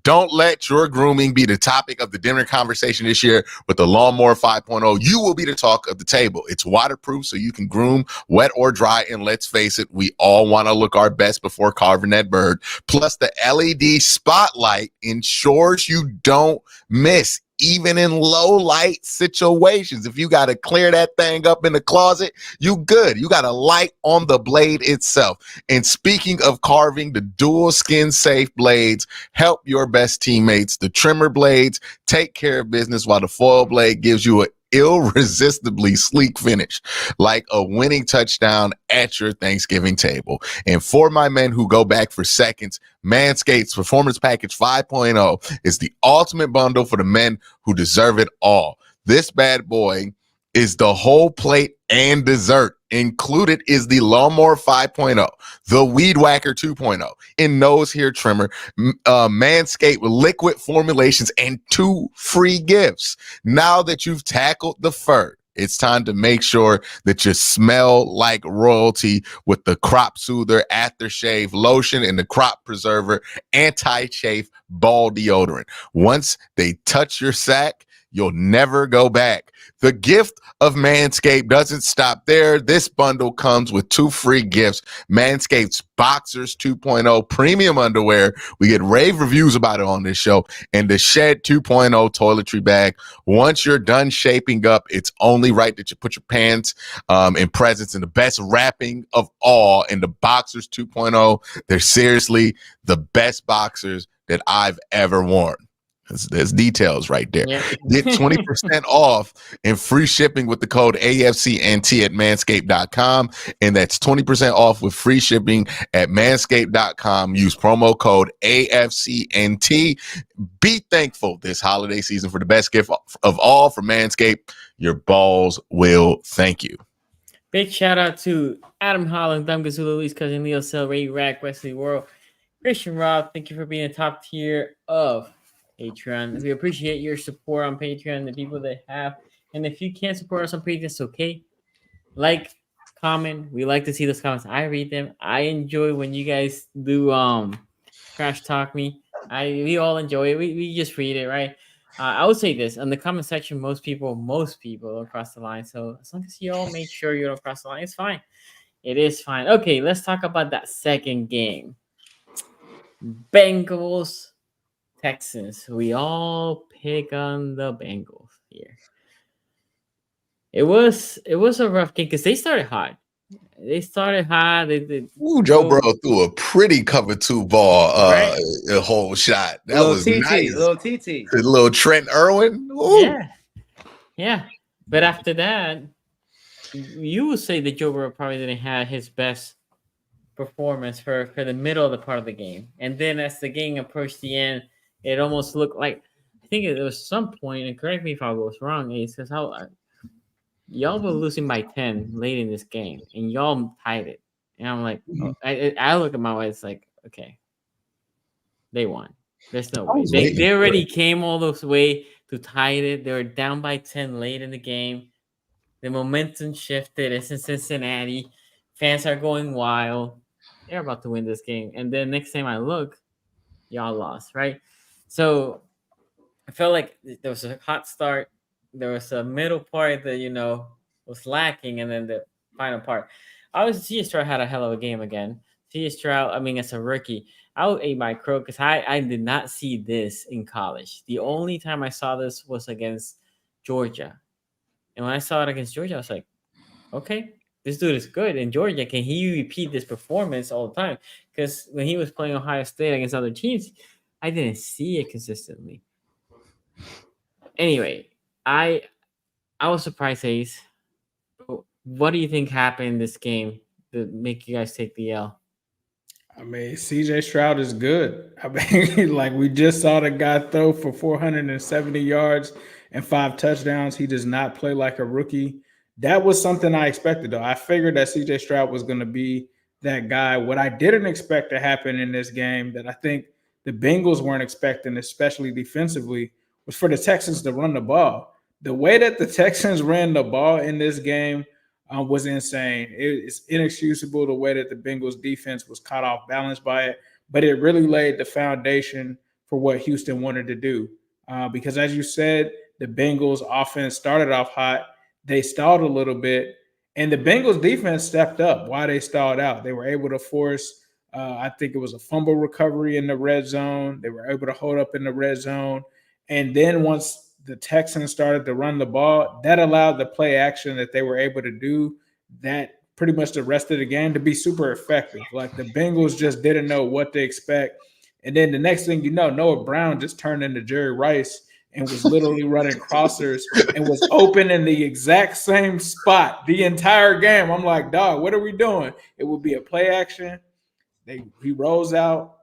S3: Don't let your grooming be the topic of the dinner conversation this year. With the Lawnmower 5.0, you will be the talk of the table. It's waterproof, so you can groom wet or dry. And let's face it, we all want to look our best before carving that bird. Plus, the LED spotlight ensures you don't miss, even in low light situations. If you got to clear that thing up in the closet, you good. You got a light on the blade itself. And speaking of carving, the dual skin safe blades help your best teammates. The trimmer blades take care of business, while the foil blade gives you an irresistibly sleek finish, like a winning touchdown at your Thanksgiving table. And for my men who go back for seconds, Manscaped's Performance Package 5.0 is the ultimate bundle for the men who deserve it all. This bad boy is the whole plate and dessert. Included is the Lawnmower 5.0, the Weed Whacker 2.0, and nose hair trimmer, Manscaped liquid formulations, and 2 free gifts. Now that you've tackled the fur, it's time to make sure that you smell like royalty with the Crop Soother Aftershave Lotion and the Crop Preserver Anti-Chafe Ball Deodorant. Once they touch your sack, you'll never go back. The gift of Manscaped doesn't stop there. This bundle comes with 2 free gifts: Manscaped's Boxers 2.0 premium underwear. We get rave reviews about it on this show. And the Shed 2.0 toiletry bag. Once you're done shaping up, it's only right that you put your pants and presents in the best wrapping of all, in the Boxers 2.0. They're seriously the best boxers that I've ever worn. There's details right there.
S2: Yeah.
S3: Get 20% off and free shipping with the code AFCNT at manscaped.com. And that's 20% off with free shipping at manscaped.com. Use promo code AFCNT. Be thankful this holiday season for the best gift of all from Manscaped. Your balls will thank you.
S2: Big shout out to Adam Holland, Dum Gazula, Luis Cousin, Leo Sell, Ray Rack, Wesley World, Christian Rob. Thank you for being a top tier of Patreon. We appreciate your support on Patreon, the people that have. And if you can't support us on Patreon, it's okay. Like, comment. We like to see those comments. I read them. I enjoy when you guys do trash talk me. We all enjoy it. We just read it, right? I would say this on the comment section. Most people don't cross the line. So as long as you all make sure you don't cross the line, it's fine. It is fine. Okay, let's talk about that second game. Bengals, Texans. We all pick on the Bengals here. It was a rough game because they started hot.
S3: Ooh, Joe Burrow threw a pretty cover 2 ball,
S2: right?
S3: a whole shot. That was nice.
S5: Little TT.
S3: A little Trent Irwin. Ooh.
S2: Yeah. But after that, you would say that Joe Burrow probably didn't have his best performance for the middle of the part of the game. And then as the game approached the end, it almost looked like, I think it was some point, and correct me if I was wrong, Ace, because y'all were losing by 10 late in this game, and y'all tied it. And I'm like, I look at my wife, it's like, okay, they won. There's no way. They already came all the way to tie it. They were down by 10 late in the game. The momentum shifted. It's in Cincinnati. Fans are going wild. They're about to win this game. And then next time I look, y'all lost, right? So I felt like there was a hot start. There was a middle part that, was lacking. And then the final part. Obviously, C.J. Stroud had a hell of a game again. C.J. Stroud, as a rookie, I would eat my crow because I did not see this in college. The only time I saw this was against Georgia. And when I saw it against Georgia, I was like, okay, this dude is good in Georgia. Can he repeat this performance all the time? Because when he was playing Ohio State against other teams, I didn't see it consistently. Anyway, I was surprised, Ace. what do you think happened in this game to make you guys take the L?
S4: I mean, CJ Stroud is good. I mean, like we just saw the guy throw for 470 yards and 5 touchdowns. He does not play like a rookie. That was something I expected, though. I figured that CJ Stroud was going to be that guy. What I didn't expect to happen in this game that I think the Bengals weren't expecting, especially defensively, was for the Texans to run the ball. The way that the Texans ran the ball in this game was insane. It's inexcusable the way that the Bengals defense was caught off balance by it, but it really laid the foundation for what Houston wanted to do. Because as you said, the Bengals offense started off hot. They stalled a little bit, and the Bengals defense stepped up while they stalled out. They were able to force, I think it was a fumble recovery in the red zone. They were able to hold up in the red zone. And then once the Texans started to run the ball, that allowed the play action that they were able to do that pretty much the rest of the game to be super effective. Like the Bengals just didn't know what to expect. And then the next thing you know, Noah Brown just turned into Jerry Rice and was literally running crossers and was open in the exact same spot the entire game. I'm like, dog, what are we doing? It would be a play action. He rolls out.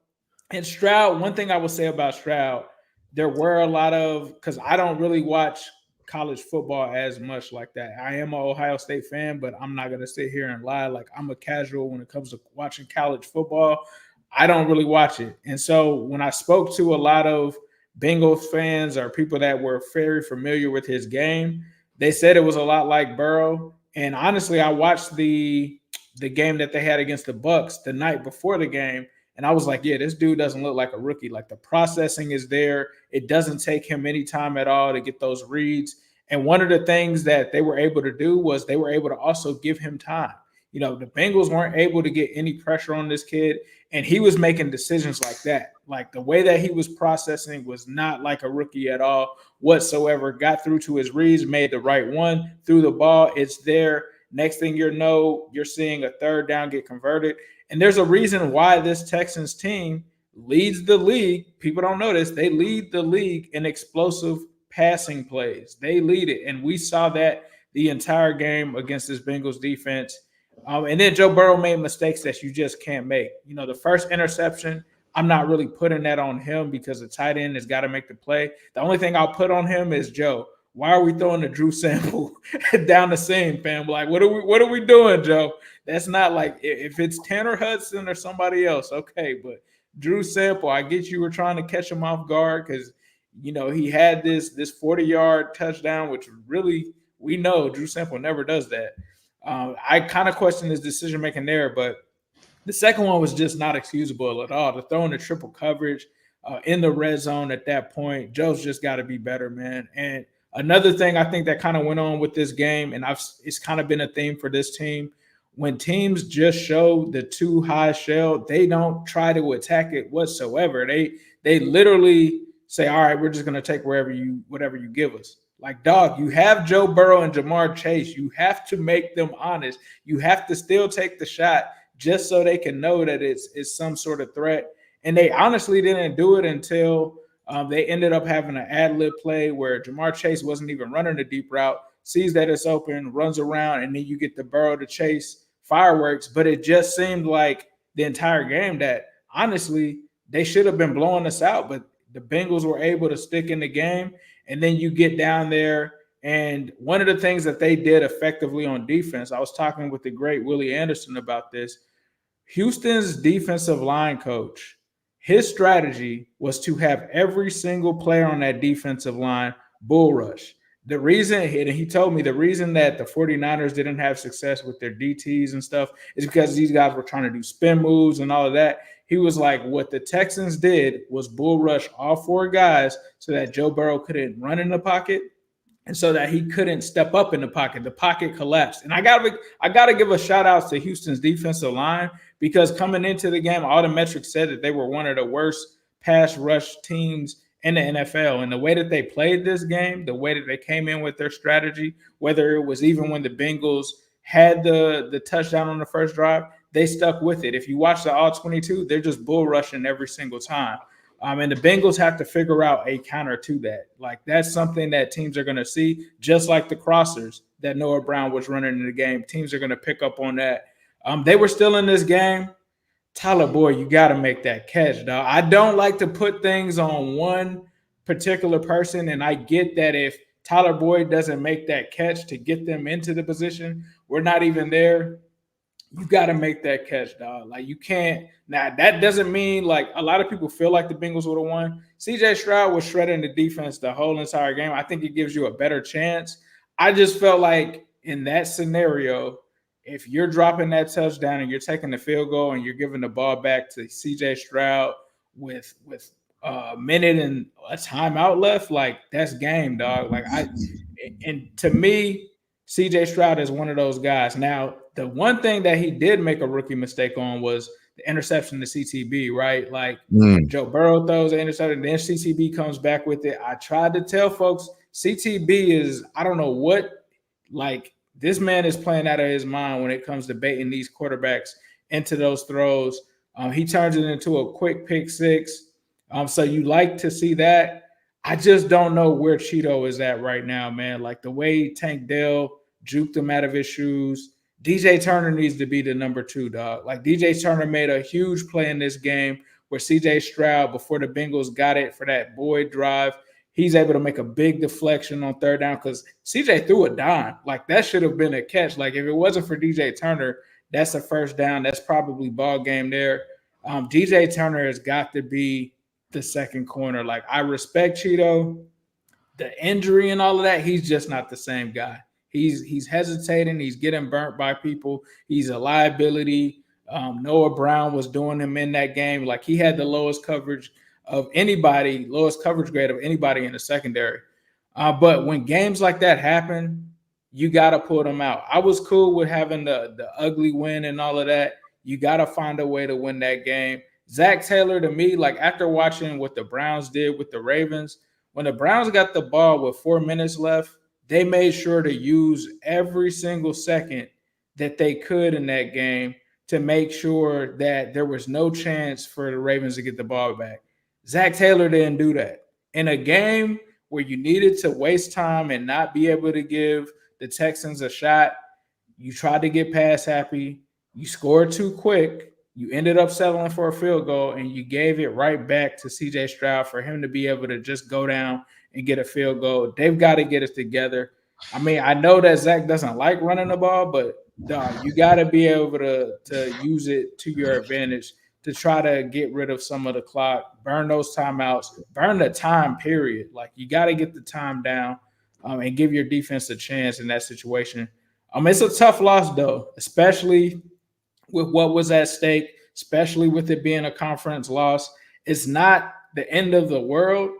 S4: And Stroud, one thing I will say about Stroud, there were a lot of, because I don't really watch college football as much like that. I am an Ohio State fan, but I'm not going to sit here and lie. Like I'm a casual when it comes to watching college football. I don't really watch it. And so when I spoke to a lot of Bengals fans or people that were very familiar with his game, they said it was a lot like Burrow. And honestly, I watched the game that they had against the Bucs the night before the game. And I was like, yeah, this dude doesn't look like a rookie. Like the processing is there. It doesn't take him any time at all to get those reads. And one of the things that they were able to do was they were able to also give him time. You know, the Bengals weren't able to get any pressure on this kid, and he was making decisions like that. Like the way that he was processing was not like a rookie at all whatsoever. Got through to his reads, made the right one, threw the ball. It's there. Next thing you know, you're seeing a third down get converted. And there's a reason why this Texans team leads the league. People don't know this. They lead the league in explosive passing plays. They lead it. And we saw that the entire game against this Bengals defense. And then Joe Burrow made mistakes that you just can't make. You know, the first interception, I'm not really putting that on him because the tight end has got to make the play. The only thing I'll put on him is, Joe, why are we throwing the Drew Sample down the seam, fam? Like, what are we doing, Joe? That's not like if it's Tanner Hudson or somebody else, okay. But Drew Sample, I get you were trying to catch him off guard because you know he had this 40-yard touchdown, which really we know Drew Sample never does that. I kind of question his decision making there, but the second one was just not excusable at all. To throw in the triple coverage in the red zone at that point, Joe's just got to be better, man. And another thing I think that kind of went on with this game, and it's kind of been a theme for this team, when teams just show the too high shell, they don't try to attack it whatsoever. They literally say, all right, we're just going to take whatever you give us. Like, dog, you have Joe Burrow and Jamar Chase. You have to make them honest. You have to still take the shot just so they can know that it's some sort of threat. And they honestly didn't do it until they ended up having an ad-lib play where Jamar Chase wasn't even running the deep route, sees that it's open, runs around, and then you get the Burrow to Chase fireworks. But it just seemed like the entire game that, honestly, they should have been blowing us out, but the Bengals were able to stick in the game. And then you get down there, and one of the things that they did effectively on defense, I was talking with the great Willie Anderson about this, Houston's defensive line coach, his strategy was to have every single player on that defensive line bull rush. The reason, and he told me the reason that the 49ers didn't have success with their DTs and stuff is because these guys were trying to do spin moves and all of that. He was like, what the Texans did was bull rush all 4 guys so that Joe Burrow couldn't run in the pocket and so that he couldn't step up in the pocket. The pocket collapsed. And I gotta give a shout out to Houston's defensive line because coming into the game, all the metrics said that they were one of the worst pass rush teams in the NFL. And the way that they played this game, the way that they came in with their strategy, whether it was even when the Bengals had the touchdown on the first drive, they stuck with it. If you watch the all 22, they're just bull rushing every single time. And the Bengals have to figure out a counter to that. Like that's something that teams are going to see, just like the crossers. that Noah Brown was running in the game. Teams are going to pick up on that. They were still in this game. Tyler Boyd, you got to make that catch, dog. I don't like to put things on one particular person, and I get that if Tyler Boyd doesn't make that catch to get them into the position, we're not even there. You got to make that catch, dog. Like, you can't. Now, that doesn't mean, like, a lot of people feel like the Bengals would have won. CJ Stroud was shredding the defense the whole entire game. I think it gives you a better chance. I just felt like in that scenario, if you're dropping that touchdown and you're taking the field goal and you're giving the ball back to CJ Stroud with a minute and a timeout left, like, that's game, dog. Like, and to me, CJ Stroud is one of those guys. Now, the one thing that he did make a rookie mistake on was the interception to CTB, right? Like, Joe Burrow throws an interception, then CTB comes back with it. I tried to tell folks, CTB is, I don't know what, like, this man is playing out of his mind when it comes to baiting these quarterbacks into those throws. He turns it into a quick pick six. So you like to see that. I just don't know where Cheeto is at right now, man. Like, the way Tank Dell juked him out of his shoes. DJ Turner needs to be the number 2, dog. Like, DJ Turner made a huge play in this game where CJ Stroud, before the Bengals got it for that Boyd drive, he's able to make a big deflection on third down because CJ threw a dime. Like, that should have been a catch. Like, if it wasn't for DJ Turner, that's a first down. That's probably ball game there. DJ Turner has got to be the second corner. Like, I respect Cheeto. The injury and all of that, he's just not the same guy. He's hesitating. He's getting burnt by people. He's a liability. Noah Brown was doing him in that game. Like, he had the lowest coverage of anybody, lowest coverage grade of anybody in the secondary. But when games like that happen, you got to pull them out. I was cool with having the ugly win and all of that. You got to find a way to win that game. Zach Taylor, to me, like, after watching what the Browns did with the Ravens, when the Browns got the ball with 4 minutes left, they made sure to use every single second that they could in that game to make sure that there was no chance for the Ravens to get the ball back. Zach Taylor didn't do that. In a game where you needed to waste time and not be able to give the Texans a shot, you tried to get pass happy, you scored too quick, you ended up settling for a field goal, and you gave it right back to CJ Stroud for him to be able to just go down and get a field goal. They've got to get it together. I mean, I know that Zach doesn't like running the ball, but you got to be able to use it to your advantage to try to get rid of some of the clock, burn those timeouts, burn the time period. Like, you got to get the time down and give your defense a chance in that situation. It's a tough loss, though, especially with what was at stake, especially with it being a conference loss. It's not the end of the world,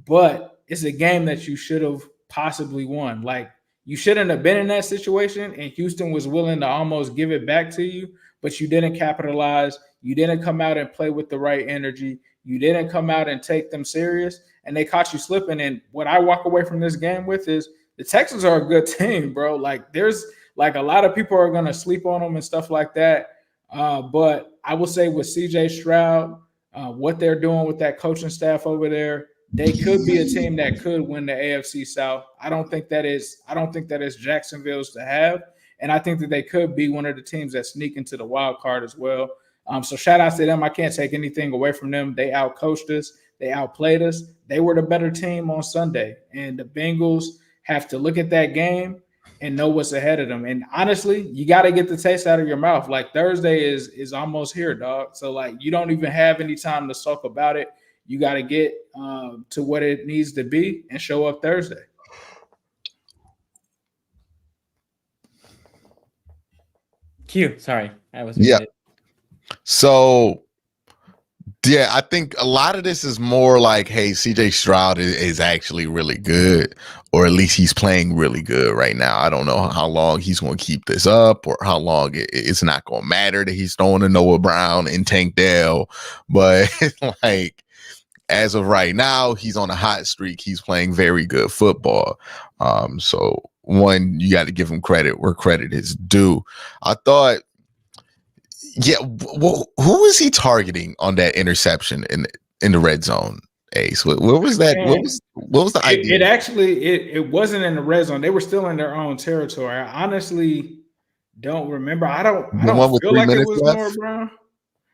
S4: but it's a game that you should have possibly won. Like, you shouldn't have been in that situation, and Houston was willing to almost give it back to you, but you didn't capitalize. You didn't come out and play with the right energy. You didn't come out and take them serious, and they caught you slipping. And what I walk away from this game with is the Texans are a good team, bro. Like, there's like a lot of people are going to sleep on them and stuff like that. But I will say with CJ Stroud, what they're doing with that coaching staff over there, they could be a team that could win the AFC South. I don't think that is Jacksonville's to have. And I think that they could be one of the teams that sneak into the wild card as well. So shout out to them. I can't take anything away from them. They outcoached us. They outplayed us. They were the better team on Sunday. And the Bengals have to look at that game and know what's ahead of them. And honestly, you got to get the taste out of your mouth. Like, Thursday is almost here, dog. So, like, you don't even have any time to sulk about it. You got to get to what it needs to be and show up Thursday.
S2: Q, sorry. I was muted.
S3: So, yeah, I think a lot of this is more like, hey, CJ Stroud is actually really good, or at least he's playing really good right now. I don't know how long he's going to keep this up, or how long it's not going to matter that he's throwing to Noah Brown and Tank Dell. But, like, as of right now, he's on a hot streak. He's playing very good football. So, one, you got to give him credit where credit is due. I thought, yeah, well, who is he targeting on that interception in the red zone? Ace? What was that? What was the idea?
S4: It wasn't in the red zone. They were still in their own territory. I honestly don't remember. I don't feel like it was Noah Brown.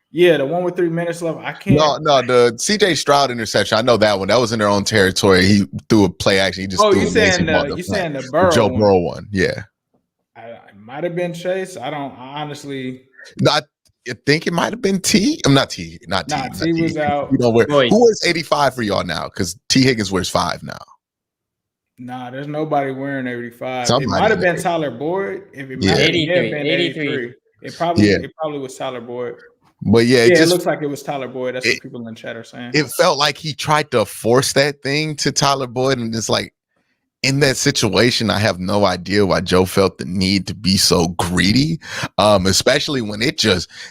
S4: Yeah, the one with 3 minutes left. I can't.
S3: No, the CJ Stroud interception. I know that one. That was in their own territory. He threw a play action. He just threw
S4: you saying the Burrow
S3: Joe Burrow one? Yeah,
S4: it might have been Chase. I honestly.
S3: No, I think it might have been T. I'm not T. Not T.
S4: Nah, T was out.
S3: Who wears 85 for y'all now? Because T Higgins wears 5 now.
S4: Nah, there's nobody wearing 85.
S3: Somebody
S4: it might have been Tyler Boyd. If it might have been 83. It probably was Tyler Boyd.
S3: But yeah,
S4: it looks like it was Tyler Boyd. That's what people in the chat are saying.
S3: It felt like he tried to force that thing to Tyler Boyd, and it's like, in that situation, I have no idea why Joe felt the need to be so greedy, especially when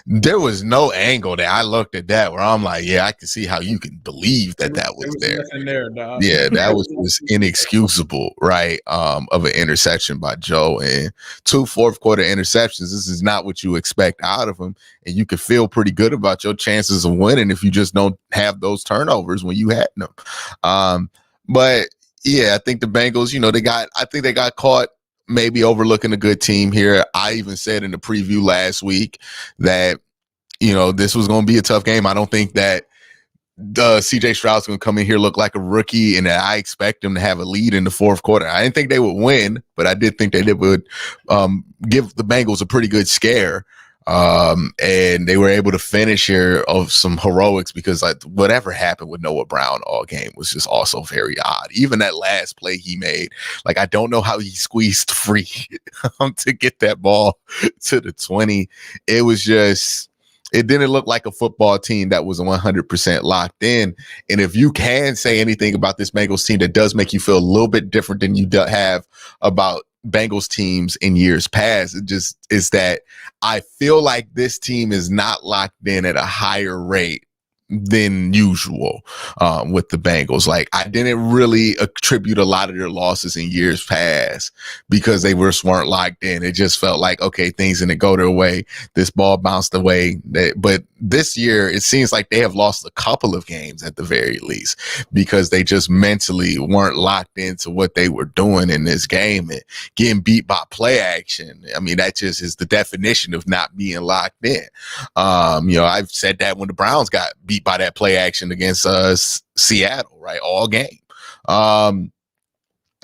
S3: there was no angle that I looked at that where I'm like, yeah, I can see how you can believe that was there.
S4: Dog.
S3: Yeah, that was just inexcusable, right? Of an interception by Joe, and 2 fourth-quarter interceptions. This is not what you expect out of him, and you can feel pretty good about your chances of winning if you just don't have those turnovers when you had them. But yeah, I think the Bengals, I think they got caught maybe overlooking a good team here. I even said in the preview last week that, this was going to be a tough game. I don't think that CJ Stroud's going to come in here look like a rookie, and that I expect him to have a lead in the fourth quarter. I didn't think they would win, but I did think they would give the Bengals a pretty good scare. And they were able to finish here of some heroics because whatever happened with Noah Brown all game was just also very odd. Even that last play he made, I don't know how he squeezed free to get that ball to the 20. It was just, it didn't look like a football team that was 100% locked in. And if you can say anything about this Bengals team that does make you feel a little bit different than you have about Bengals teams in years past, it just is that I feel like this team is not locked in at a higher rate than usual with the Bengals. I didn't really attribute a lot of their losses in years past because they weren't locked in. It just felt like, okay, things didn't go their way. This ball bounced away. But this year, it seems like they have lost a couple of games at the very least because they just mentally weren't locked into what they were doing in this game and getting beat by play action. I mean, that just is the definition of not being locked in. I've said that when the Browns got beat by that play action against Seattle, right? All game.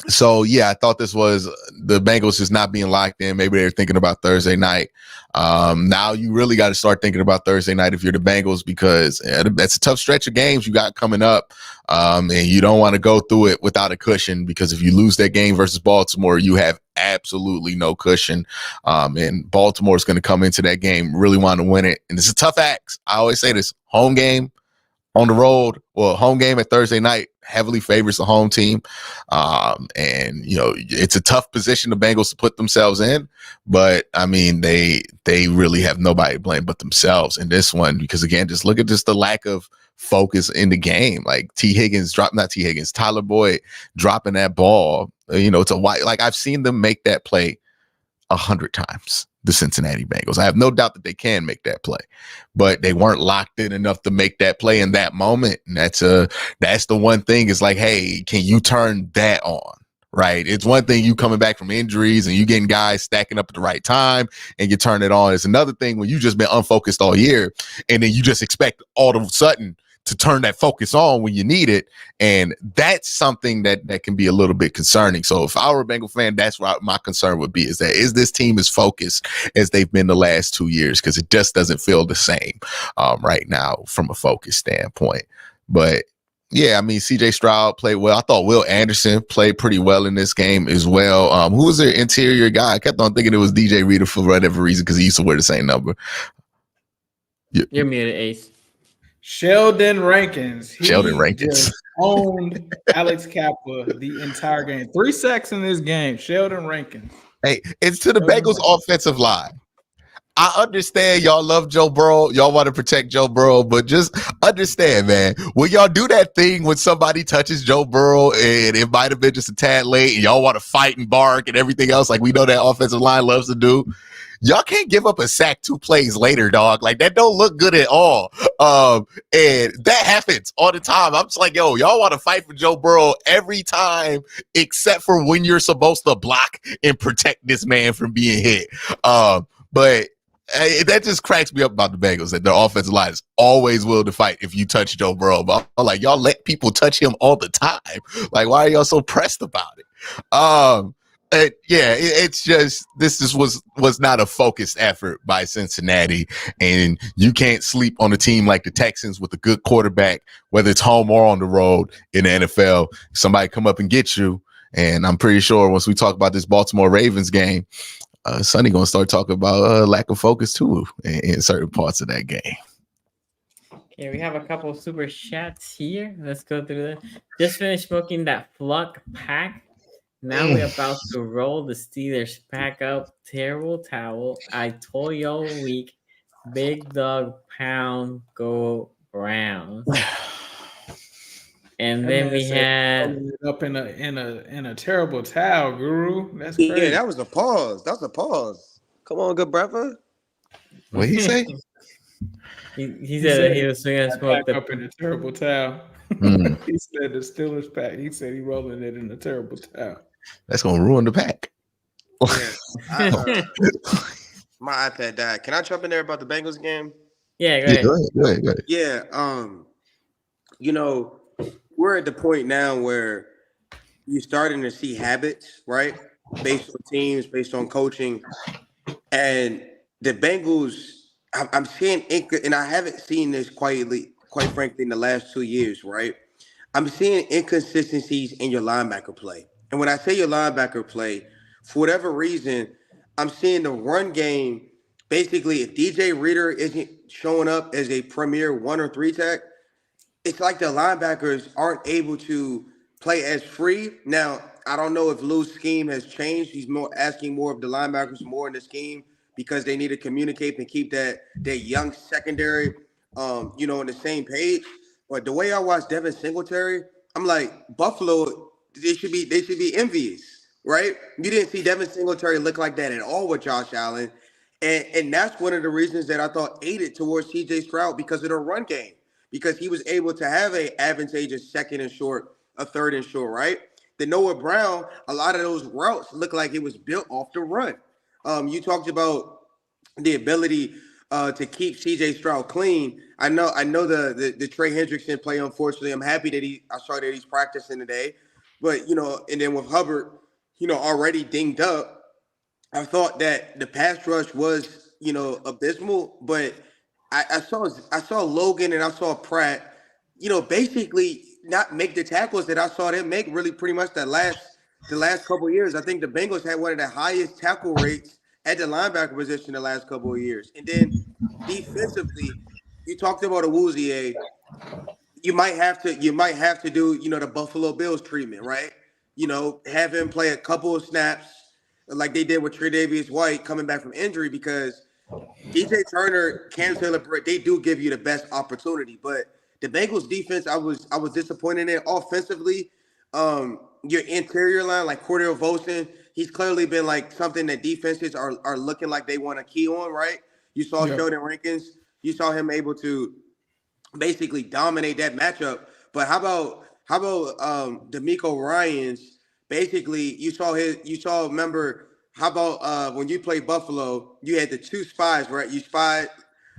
S3: So yeah, I thought this was the Bengals just not being locked in. Maybe they're thinking about Thursday night. Now you really got to start thinking about Thursday night if you're the Bengals, because that's a tough stretch of games you got coming up. And you don't want to go through it without a cushion, because if you lose that game versus Baltimore, you have absolutely no cushion. And Baltimore is going to come into that game really want to win it. And it's a tough act. I always say this: home game on the road, well, home game at Thursday night heavily favors the home team. And it's a tough position the Bengals to put themselves in, but I mean, they really have nobody to blame but themselves in this one, because again, just look at the lack of focus in the game. Tyler Boyd dropping that ball, it's a white, I've seen them make that play 100 times, the Cincinnati Bengals. I have no doubt that they can make that play, but they weren't locked in enough to make that play in that moment. And that's the one thing, is hey, can you turn that on? Right. It's one thing you coming back from injuries and you getting guys stacking up at the right time and you turn it on. It's another thing when you just been unfocused all year and then you just expect all of a sudden to turn that focus on when you need it. And that's something that can be a little bit concerning. So if I were a Bengal fan, that's what my concern would be, is this team as focused as they've been the last 2 years? Because it just doesn't feel the same right now from a focus standpoint. But yeah, I mean, CJ Stroud played well. I thought Will Anderson played pretty well in this game as well. Who was their interior guy? I kept on thinking it was DJ Reader for whatever reason, because he used to wear the same number.
S2: You're muted, Ace.
S4: Sheldon Rankins. He
S3: just
S4: owned Alex Kappa the entire game. 3 sacks in this game. Sheldon Rankins.
S3: Hey, it's to the Bengals offensive line. I understand y'all love Joe Burrow. Y'all want to protect Joe Burrow, but just understand, man, when y'all do that thing when somebody touches Joe Burrow and it might have been just a tad late and y'all want to fight and bark and everything else like we know that offensive line loves to do, y'all can't give up a sack 2 plays later, dog. Like, that don't look good at all. And that happens all the time. I'm just like, yo, y'all want to fight for Joe Burrow every time except for when you're supposed to block and protect this man from being hit. But that just cracks me up about the Bengals, that their offensive line is always willing to fight if you touch Joe Burrow. But I'm like, y'all let people touch him all the time. Like, why are y'all so pressed about it? It's just was not a focused effort by Cincinnati, and you can't sleep on a team like the Texans with a good quarterback, whether it's home or on the road in the NFL. Somebody come up and get you, and I'm pretty sure once we talk about this Baltimore Ravens game, Sonny gonna start talking about lack of focus too in certain parts of that game.
S2: Okay, we have a couple of super chats here. Let's go through that. Just finished smoking that Fluck pack. Now we're about to roll the Steelers pack up. Terrible towel. I told you all week. Big dog pound, go Browns. And then we had
S4: up in a terrible towel, Guru. That's crazy.
S5: Yeah, that was a pause. That was a pause. Come on, good brother.
S3: What did he say?
S2: he said he was swinging smoke
S4: up in a terrible towel. He said the Steelers pack. He said he rolling it in a terrible towel.
S3: That's gonna ruin the pack.
S5: Yeah, my iPad died. Can I jump in there about the Bengals game?
S2: Yeah, go ahead.
S5: Yeah, we're at the point now where you're starting to see habits, right? Based on teams, based on coaching. And the Bengals, I'm seeing, and I haven't seen this quite frankly, in the last 2 years, right? I'm seeing inconsistencies in your linebacker play. And when I say your linebacker play, for whatever reason, I'm seeing the run game. Basically, if DJ Reader isn't showing up as a premier 1 or 3 tech, it's like the linebackers aren't able to play as free. Now, I don't know if Lou's scheme has changed. He's asking more of the linebackers more in the scheme because they need to communicate and keep that young secondary, on the same page. But the way I watch Devin Singletary, I'm like, Buffalo, they should be envious, right? You didn't see Devin Singletary look like that at all with Josh Allen. And that's one of the reasons that I thought aided towards CJ Stroud because of the run game, because he was able to have a advantageous second and short, a third and short, right? The Noah Brown, a lot of those routes look like it was built off the run. You talked about the ability to keep CJ Stroud clean. I know the Trey Hendrickson play, unfortunately. I'm happy that I saw that he's practicing today. But, and then with Hubbard, already dinged up, I thought that the pass rush was, abysmal, but I saw Logan and I saw Pratt, basically not make the tackles that I saw them make really pretty much the last couple of years. I think the Bengals had one of the highest tackle rates at the linebacker position the last couple of years. And then defensively, you talked about Awuzie. You might have to do, the Buffalo Bills treatment, right? Have him play a couple of snaps like they did with Tre'Davious White coming back from injury, because DJ Turner, Cam Taylor-Britt, they do give you the best opportunity. But the Bengals defense, I was disappointed in. Offensively, your interior line, like Cordell Volson, he's clearly been like something that defenses are looking like they want to key on, right? You saw Sheldon Rankins. You saw him able to basically dominate that matchup. But how about D'Amico Ryans? Basically, remember, how about when you played Buffalo, you had the 2 spies, right? You spied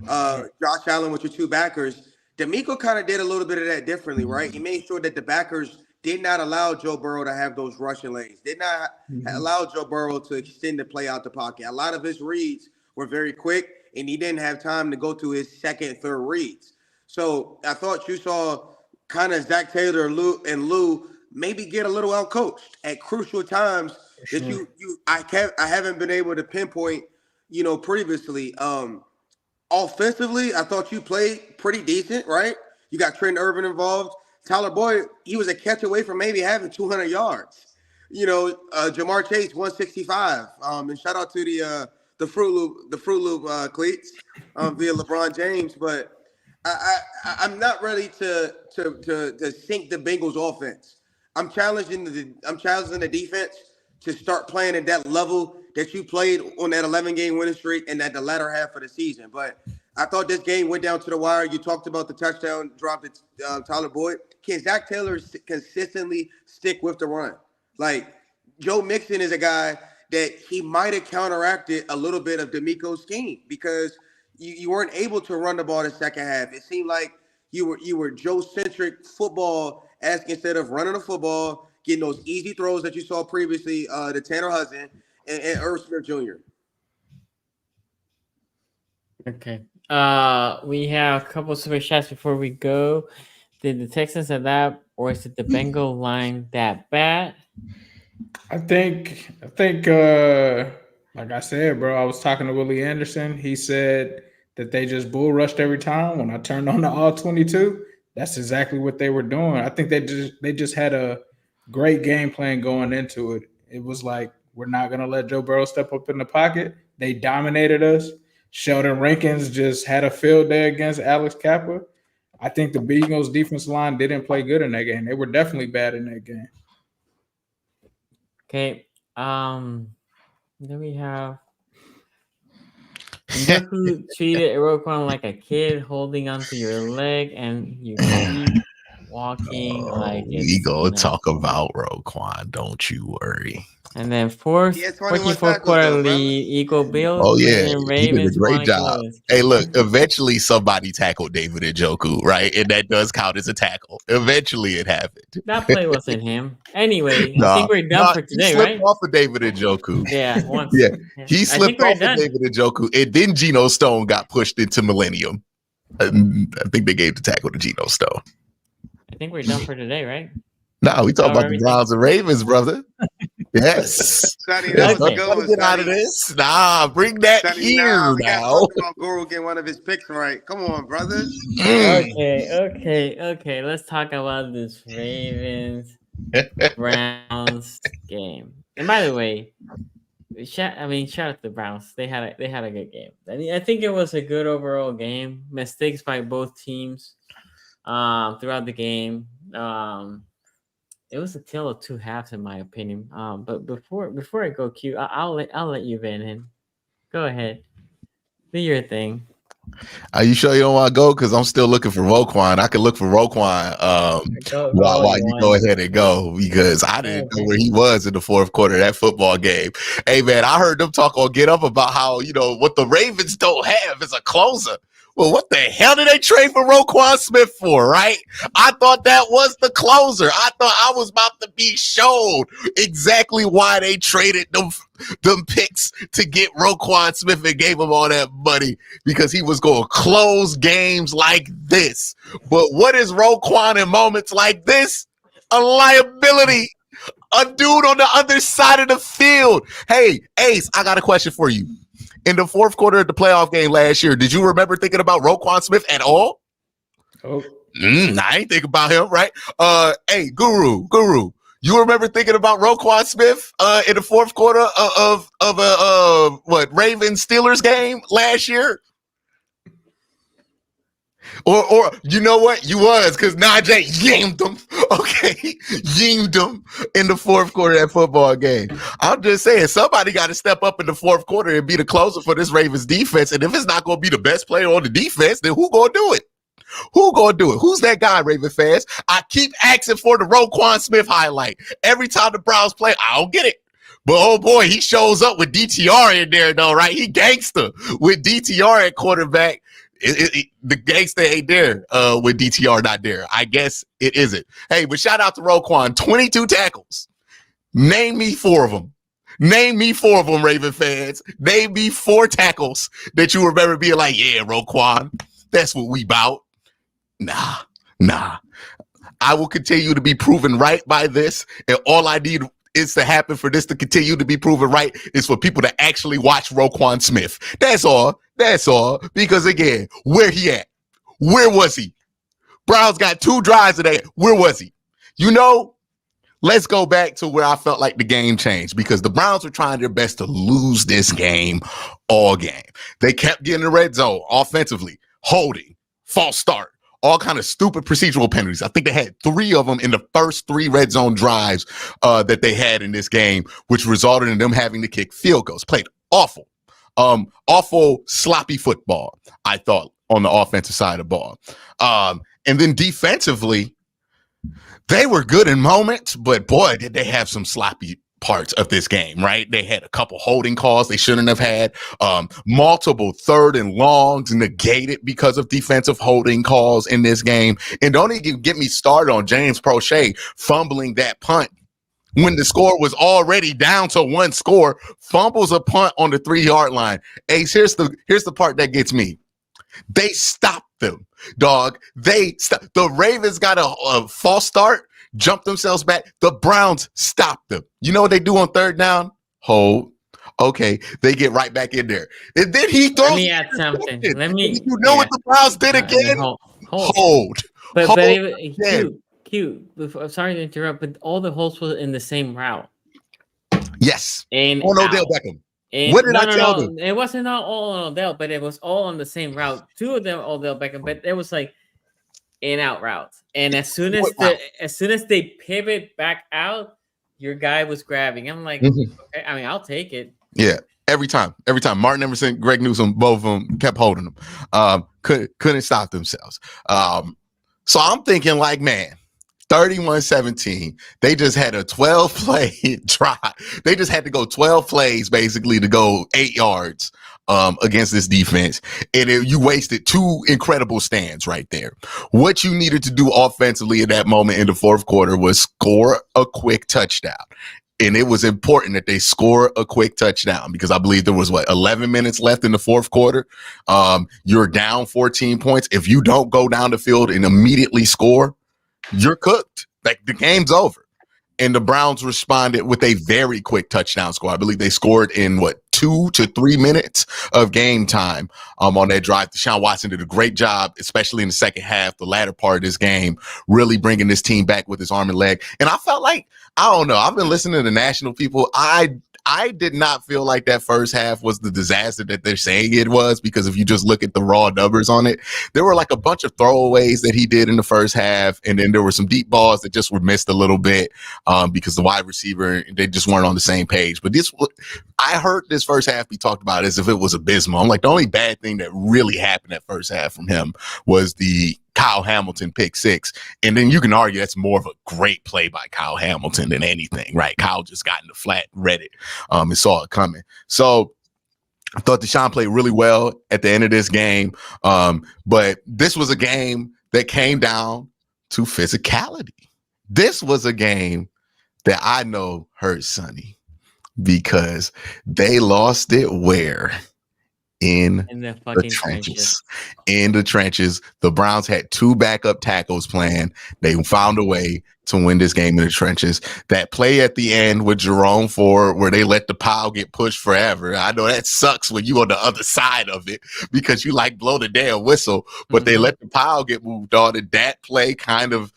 S5: Josh Allen with your 2 backers. D'Amico kind of did a little bit of that differently, right? He made sure that the backers did not allow Joe Burrow to have those rushing lanes, did not allow Joe Burrow to extend the play out the pocket. A lot of his reads were very quick, and he didn't have time to go to his second, third reads. So I thought you saw kind of Zach Taylor and Lou maybe get a little outcoached at crucial times that I haven't been able to pinpoint, previously. Offensively, I thought you played pretty decent, right? You got Trent Irvin involved. Tyler Boyd, he was a catch away from maybe having 200 yards. Jamar Chase, 165. And shout out to Fruit Loop cleats via LeBron James, but I'm not ready to sink the Bengals offense. I'm challenging the defense to start playing at that level that you played on that 11-game winning streak and at the latter half of the season. But I thought this game went down to the wire. You talked about the touchdown drop to Tyler Boyd. Can Zach Taylor consistently stick with the run? Like, Joe Mixon is a guy that he might have counteracted a little bit of D'Amico's scheme because you weren't able to run the ball the second half. It seemed like you were Joe-centric football instead of running the football, getting those easy throws that you saw previously to Tanner Hudson and Irv Smith Jr.
S2: Okay. We have a couple of super chats before we go. Did the Texans adapt, or is it the Bengal line that bad?
S4: I think, like I said, bro, I was talking to Willie Anderson. He said that they just bull rushed every time. When I turned on the all 22, that's exactly what they were doing. I think they just had a great game plan going into it. It was like, we're not going to let Joe Burrow step up in the pocket. They dominated us. Sheldon Rankins just had a field day against Alex Kappa. I think the Bengals defensive line didn't play good in that game. They were definitely bad in that game.
S2: Okay. Then we have Njoku treated Roquan like a kid holding onto your leg, and you keep walking like it's
S3: we go talk about Roquan. Don't you worry.
S2: And then fourth quarter lead, Eagle Bills.
S3: Oh yeah,
S2: and
S3: he did a
S2: Ravens
S3: great job. Hey, look, eventually somebody tackled David Njoku, right? And that does count as a tackle. Eventually it happened.
S2: That play wasn't him. Anyway, I think we're done for today,
S3: he
S2: right?
S3: Off of David Njoku.
S2: Yeah, once.
S3: Yeah, he slipped off of David Njoku, and then Geno Stone got pushed into Millennium. I think they gave the tackle to Geno Stone.
S2: I think we're done for today, right?
S3: No, we talk about the Browns and Ravens, brother. Yes.
S5: Sonny, that was a good one.
S3: Get out of this. Nah, bring that
S5: Sonny,
S3: here
S5: we
S3: now.
S5: talk about Guru getting one of his picks right. Come on, brother.
S2: Okay. Let's talk about this Ravens Browns game. And by the way, shout out to the Browns. They had a good game. I think it was a good overall game. Mistakes by both teams throughout the game. It was a tale of two halves, in my opinion. But before I go, Q, I'll let you in. And go ahead, do your thing.
S3: Are you sure you don't want to go? Because I'm still looking for Roquan. I can look for Roquan while you go ahead and go, because I didn't know where he was in the fourth quarter of that football game. Hey man, I heard them talk on Get Up about how what the Ravens don't have is a closer. Well, what the hell did they trade for Roquan Smith for, right? I thought that was the closer. I thought I was about to be showed exactly why they traded them picks to get Roquan Smith and gave him all that money, because he was going to close games like this. But what is Roquan in moments like this? A liability. A dude on the other side of the field. Hey, Ace, I got a question for you. In the fourth quarter of the playoff game last year, did you remember thinking about Roquan Smith at all?
S4: Oh,
S3: I ain't think about him, right? Hey, Guru, you remember thinking about Roquan Smith in the fourth quarter of a Ravens Steelers game last year? Or you know what? You was, because Najee yinged him. Okay, yinged him in the fourth quarter of that football game. I'm just saying, somebody got to step up in the fourth quarter and be the closer for this Ravens defense. And if it's not going to be the best player on the defense, then who going to do it? Who's that guy, Raven fans? I keep asking for the Roquan Smith highlight. Every time the Browns play, I don't get it. But oh boy, he shows up with DTR in there though, right? He gangster with DTR at quarterback. The gangster ain't there with DTR not there. I guess it isn't. Hey, but shout out to Roquan, 22 tackles. Name me 4 of them. Raven fans. Name me 4 tackles that you remember being like, yeah, Roquan, that's what we bout. Nah. I will continue to be proven right by this, and all I need is to happen for this to continue to be proven right is for people to actually watch Roquan Smith. That's all. Because again, where he at? Where was he? Browns got 2 drives today. Where was he? let's go back to where I felt like the game changed, because the Browns were trying their best to lose this game all game. They kept getting the red zone offensively, holding, false start, all kind of stupid procedural penalties. I think they had 3 of them in the first 3 red zone drives that they had in this game, which resulted in them having to kick field goals. Played awful. Awful sloppy football, I thought, on the offensive side of the ball. And then defensively, they were good in moments, but boy, did they have some sloppy parts of this game, right? They had a couple holding calls they shouldn't have had, multiple 3rd and longs negated because of defensive holding calls in this game. And don't even get me started on James Prochet fumbling that punt when the score was already down to 1 score, fumbles a punt on the 3-yard line. Ace, here's the part that gets me. They stopped them, dog. The Ravens got a false start, jumped themselves back. The Browns stopped them. You know what they do on 3rd down? Hold. Okay, they get right back in there. And then he throws.
S2: Let me add something.
S3: You know what the Browns did again? Hold.
S2: But
S3: Q,
S2: I'm sorry to interrupt, but all the holes were in the same route.
S3: Yes.
S2: And
S3: on Odell Beckham. What did I tell them?
S2: It wasn't all on Odell, but it was all on the same route. 2 of them Odell Beckham, but it was like in out routes. And as soon as they pivot back out, your guy was grabbing. I'm like, okay, I mean, I'll take it.
S3: Yeah. Every time. Martin Emerson, Greg Newsome, both of them kept holding them. Couldn't stop themselves. So I'm thinking like, man, 31-17. They just had a 12-play drive. They just had to go 12 plays basically to go 8 yards against this defense. And you wasted 2 incredible stands right there. What you needed to do offensively at that moment in the 4th quarter was score a quick touchdown. And it was important that they score a quick touchdown, because I believe there was 11 minutes left in the 4th quarter. You're down 14 points. If you don't go down the field and immediately score, you're cooked. Like, the game's over. And the Browns responded with a very quick touchdown score. I believe they scored in 2 to 3 minutes of game time on that drive. Deshaun Watson did a great job, especially in the second half, the latter part of this game, really bringing this team back with his arm and leg. And I felt like, I don't know, I've been listening to the national people. I did not feel like that first half was the disaster that they're saying it was, because if you just look at the raw numbers on it, there were like a bunch of throwaways that he did in the first half. And then there were some deep balls that just were missed a little bit because the wide receiver, they just weren't on the same page. But I heard this first half be talked about as if it was abysmal. I'm like, the only bad thing that really happened that first half from him was the Kyle Hamilton pick 6. And then you can argue that's more of a great play by Kyle Hamilton than anything, right? Kyle just got in the flat, read it, and saw it coming. So I thought Deshaun played really well at the end of this game. But this was a game that came down to physicality. This was a game that I know hurt Sonny, because they lost it where? In the fucking trenches. In the trenches. The Browns had 2 backup tackles planned. They found a way to win this game in the trenches. That play at the end with Jerome Ford, where they let the pile get pushed forever. I know that sucks when you on the other side of it, because you like blow the damn whistle, but they let the pile get moved on. And that play kind of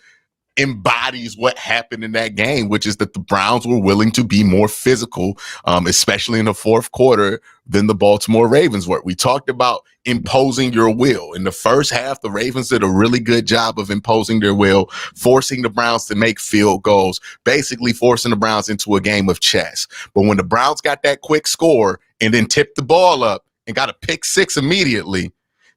S3: embodies what happened in that game, which is that the Browns were willing to be more physical, especially in the 4th quarter, than the Baltimore Ravens were. We talked about imposing your will. In the first half, the Ravens did a really good job of imposing their will, forcing the Browns to make field goals, basically forcing the Browns into a game of chess. But when the Browns got that quick score and then tipped the ball up and got a pick 6 immediately,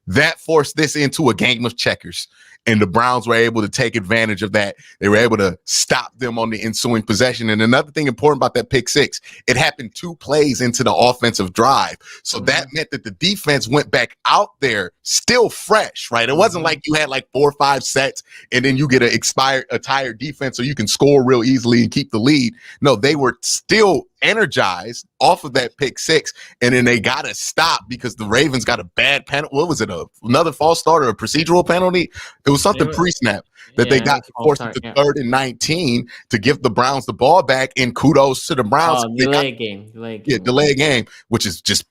S3: that forced this into a game of checkers. And the Browns were able to take advantage of that. They were able to stop them on the ensuing possession. And another thing important about that pick 6, it happened 2 plays into the offensive drive. So that meant that the defense went back out there still fresh, right? It wasn't like you had like 4 or 5 sets and then you get a tired defense so you can score real easily and keep the lead. No, they were still energized off of that pick 6, and then they got to stop because the Ravens got a bad penalty. What was it? Another false start or a procedural penalty? It was something pre-snap that they got to force it to 3rd and 19 to give the Browns the ball back. And kudos to the Browns.
S2: Delay game.
S3: Yeah, delay game, which is just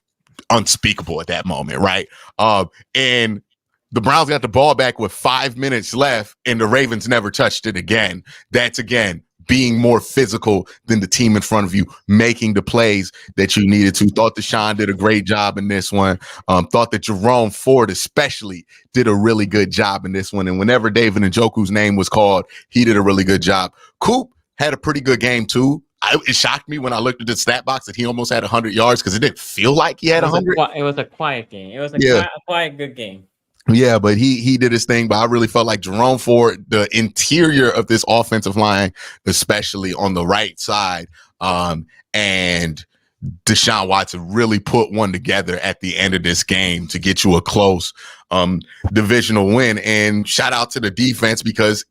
S3: unspeakable at that moment, right? And the Browns got the ball back with 5 minutes left, and the Ravens never touched it again. That's, again, being more physical than the team in front of you, making the plays that you needed to. Thought Deshaun did a great job in this one. Thought that Jerome Ford especially did a really good job in this one. And whenever David Njoku's name was called, he did a really good job. Coop had a pretty good game too. It shocked me when I looked at the stat box that he almost had 100 yards because it didn't feel like he had 100.
S2: It was a quiet game. It was a quiet good game.
S3: Yeah, but he did his thing. But I really felt like Jerome Ford, the interior of this offensive line, especially on the right side, and Deshaun Watson really put one together at the end of this game to get you a close divisional win. And shout out to the defense, because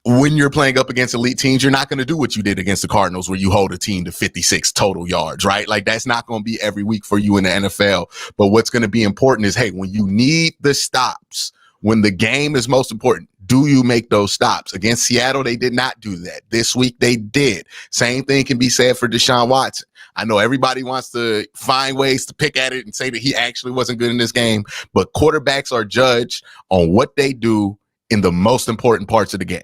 S3: when you're playing up against elite teams, you're not going to do what you did against the Cardinals, where you hold a team to 56 total yards, right? Like, that's not going to be every week for you in the NFL. But what's going to be important is, hey, when you need the stops, when the game is most important, do you make those stops? Against Seattle, they did not do that. This week, they did. Same thing can be said for Deshaun Watson. I know everybody wants to find ways to pick at it and say that he actually wasn't good in this game, but quarterbacks are judged on what they do in the most important parts of the game,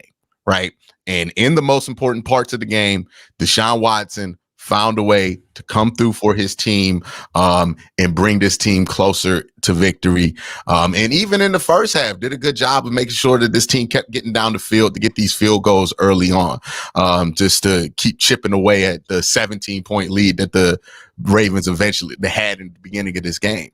S3: right? And in the most important parts of the game, Deshaun Watson found a way to come through for his team and bring this team closer to victory. And even in the first half, did a good job of making sure that this team kept getting down the field to get these field goals early on, just to keep chipping away at the 17-point lead that the Ravens eventually had in the beginning of this game.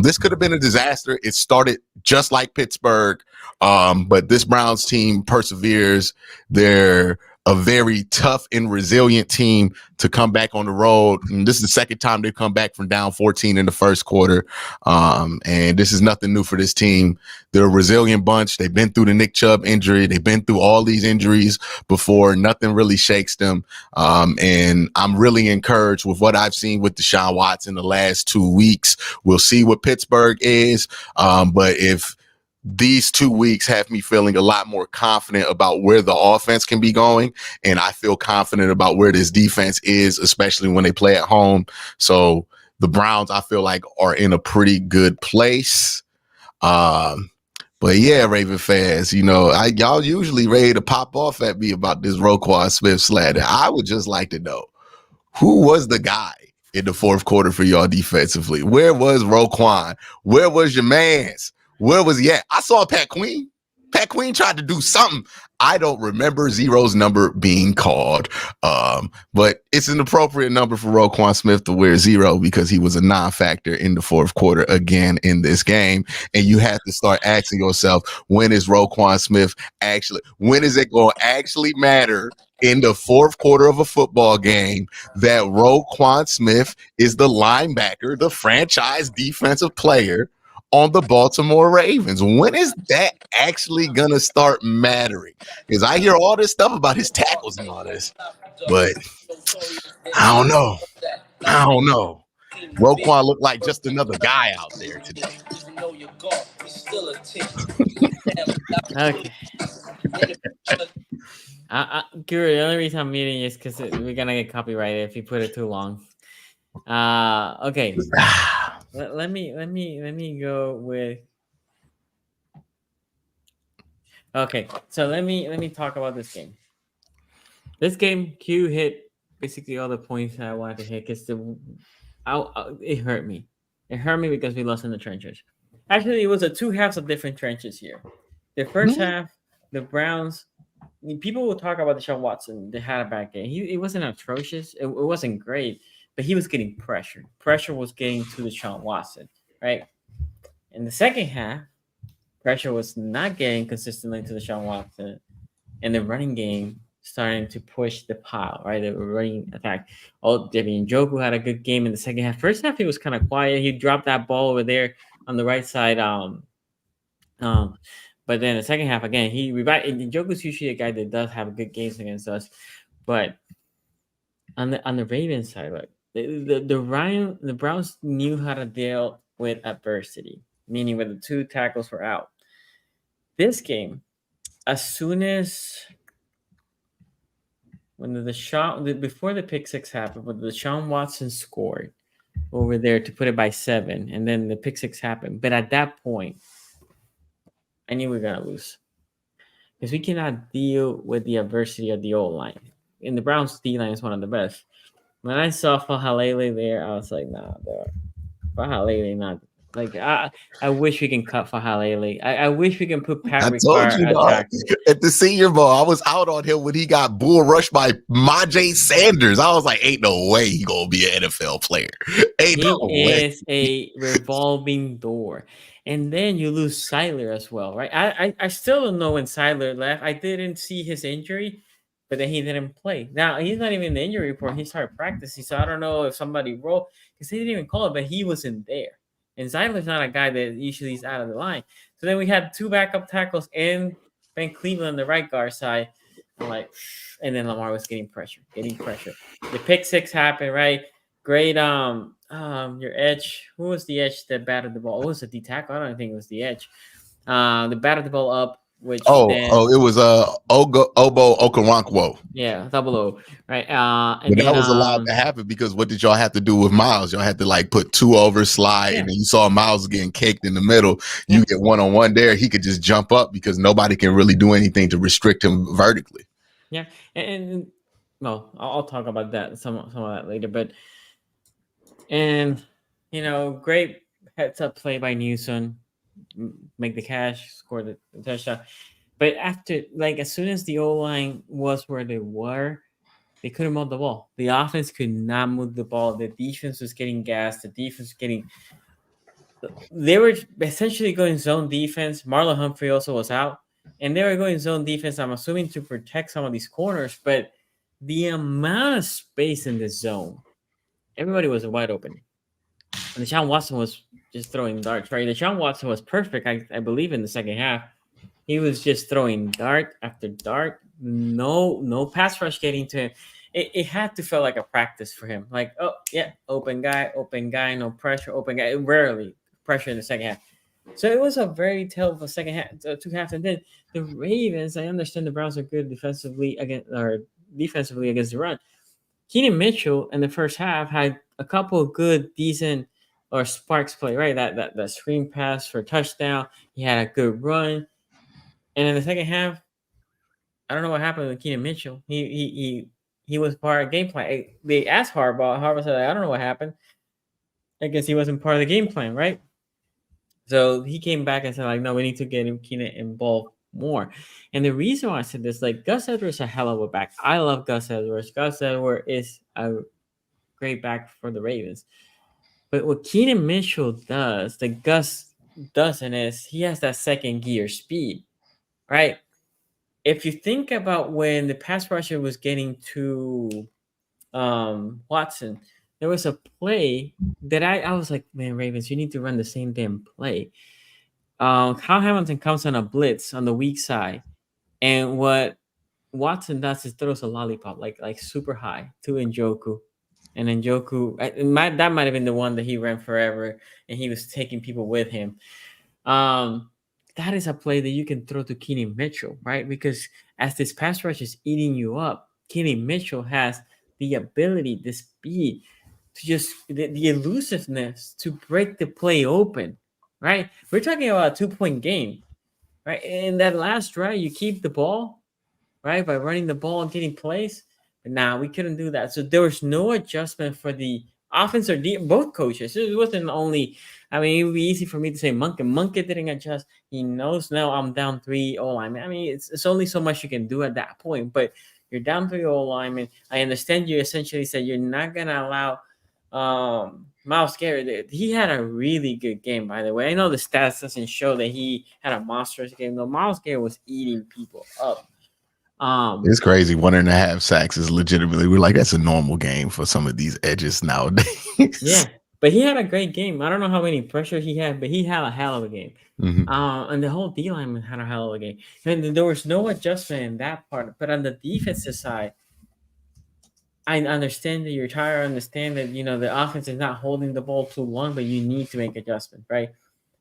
S3: This could have been a disaster. It started just like Pittsburgh, but this Browns team perseveres. They're a very tough and resilient team to come back on the road. And this is the second time they've come back from down 14 in the first quarter. And this is nothing new for this team. They're a resilient bunch. They've been through the Nick Chubb injury. They've been through all these injuries before. Nothing really shakes them. And I'm really encouraged with what I've seen with Deshaun Watson the last 2 weeks. We'll see what Pittsburgh is. But if these 2 weeks have me feeling a lot more confident about where the offense can be going. And I feel confident about where this defense is, especially when they play at home. So the Browns, I feel like, are in a pretty good place. But yeah, Raven fans, y'all usually ready to pop off at me about this Roquan Smith slander. I would just like to know, who was the guy in the fourth quarter for y'all defensively? Where was Roquan? Where was your mans? Where was he at? I saw Pat Queen. Pat Queen tried to do something. I don't remember Zero's number being called. But it's an appropriate number for Roquan Smith to wear 0 because he was a non-factor in the fourth quarter again in this game. And you have to start asking yourself, when is Roquan Smith when is it going to actually matter in the fourth quarter of a football game that Roquan Smith is the linebacker, the franchise defensive player on the Baltimore Ravens? When is that actually going to start mattering? Because I hear all this stuff about his tackles and all this, but I don't know. Roquan looked like just another guy out there today.
S2: Okay. Guru, the only reason I'm muting is because we're going to get copyrighted if you put it too long. Okay. Let me go with. Okay, so let me talk about this game. This game, Q hit basically all the points that I wanted to hit because it hurt me. It hurt me because we lost in the trenches. Actually, it was 2 halves of different trenches here. The first half, the Browns. People will talk about Deshaun Watson. They had a bad game. It wasn't atrocious. It wasn't great. But he was getting pressured. Pressure was getting to Deshaun Watson, right? In the second half, pressure was not getting consistently to Deshaun Watson. And the running game starting to push the pile, right? The running attack. David Njoku had a good game in the second half. First half, he was kind of quiet. He dropped that ball over there on the right side. But then the second half, again, Njoku's usually a guy that does have good games against us. But on the Ravens side, like, the Browns knew how to deal with adversity, meaning when the 2 tackles were out. This game, as soon as before the pick 6 happened, when Deshaun Watson scored over there to put it by 7, and then the pick 6 happened. But at that point, I knew we were gonna lose because we cannot deal with the adversity of the old line. and the Browns D line is one of the best. When I saw Fahalele there, I was like, nah, Fahalele not. Like I wish we can cut Fahalele. I wish we can put Pat
S3: I told
S2: Ricard
S3: you,
S2: at
S3: dog.
S2: tackle.
S3: At the Senior Bowl, I was out on him when he got bull rushed by Majay Sanders. I was like, ain't no way he gonna be an NFL player. Ain't
S2: He
S3: no way.
S2: is a revolving door. And then you lose Siler as well, right? I still don't know when Siler left. I didn't see his injury, but then he didn't play. Now he's not even in the injury report. He started practicing, so I don't know if somebody rolled because he didn't even call it, but he wasn't there. And Siler's not a guy that usually is out of the line. So then we had 2 backup tackles and Ben Cleveland on the right guard side. I'm like, and then Lamar was getting pressure. The pick 6 happened, right? Great. Your edge. Who was the edge that batted the ball? It was a D tackle. I don't think it was the edge. They batted the ball up, which
S3: it was Obo Okoronkwo.
S2: Yeah, double O, right?
S3: And that was allowed to happen because what did y'all have to do with Miles? Y'all had to like put 2 over slide, and then you saw Miles getting caked in the middle. You get 1-on-1 there. He could just jump up because nobody can really do anything to restrict him vertically.
S2: Yeah, and well, I'll talk about that some of that later. But great heads up play by Newsom, make the catch, score the touchdown. But after, as soon as the O-line was where they were, they couldn't move the ball. The offense could not move the ball. The defense was getting gassed. They were essentially going zone defense. Marlon Humphrey also was out. And they were going zone defense, I'm assuming, to protect some of these corners. But the amount of space in the zone, everybody was wide open. And Deshaun Watson was just throwing darts, right? Deshaun Watson was perfect, I believe, in the second half. He was just throwing dart after dart. No pass rush getting to him. It had to feel like a practice for him. Like, oh, yeah, open guy, no pressure, open guy. Rarely pressure in the second half. So it was a very terrible second half, 2 halves. And then the Ravens, I understand the Browns are good defensively against the run. Keenan Mitchell in the first half had a couple of good, decent, or sparks play, right? That screen pass for a touchdown. He had a good run. And in the second half, I don't know what happened with Keenan Mitchell. He was part of the game plan. They asked Harbaugh. Harbaugh said, I don't know what happened. I guess he wasn't part of the game plan, right? So he came back and said, no, we need to get Keenan involved more. And the reason why I said this, Gus Edwards is a hell of a back. I love Gus Edwards. Gus Edwards is a great back for the Ravens. But what Keenan Mitchell does, that Gus doesn't, is he has that second gear speed, right? If you think about when the pass rusher was getting to Watson, there was a play that I was like, man, Ravens, you need to run the same damn play. Kyle Hamilton comes on a blitz on the weak side, and what Watson does is throws a lollipop like super high to Njoku, and Njoku that might have been the one that he ran forever, and he was taking people with him. That is a play that you can throw to Keenan Mitchell, right? Because as this pass rush is eating you up, Keenan Mitchell has the ability, the speed, to just the elusiveness to break the play open, right? We're talking about a 2-point game, right? In that last drive, you keep the ball, right, by running the ball and getting plays. But now we couldn't do that. So there was no adjustment for the offense or both coaches. It wasn't only, it would be easy for me to say Monkey. Monkey didn't adjust. He knows now I'm down 3 O-linemen. It's only so much you can do at that point. But you're down 3 O-linemen. I understand you essentially said you're not going to allow Myles Garrett. He had a really good game, by the way. I know the stats doesn't show that he had a monstrous game, though. Myles Garrett was eating people up.
S3: It's crazy. 1.5 sacks is legitimately, we're like, that's a normal game for some of these edges nowadays.
S2: Yeah, but he had a great game. I don't know how many pressure he had, but he had a hell of a game.
S3: Mm-hmm.
S2: And the whole D lineman had a hell of a game. And there was no adjustment in that part. But on the defensive side, I understand that you're tired. I understand that the offense is not holding the ball too long, but you need to make adjustments, right?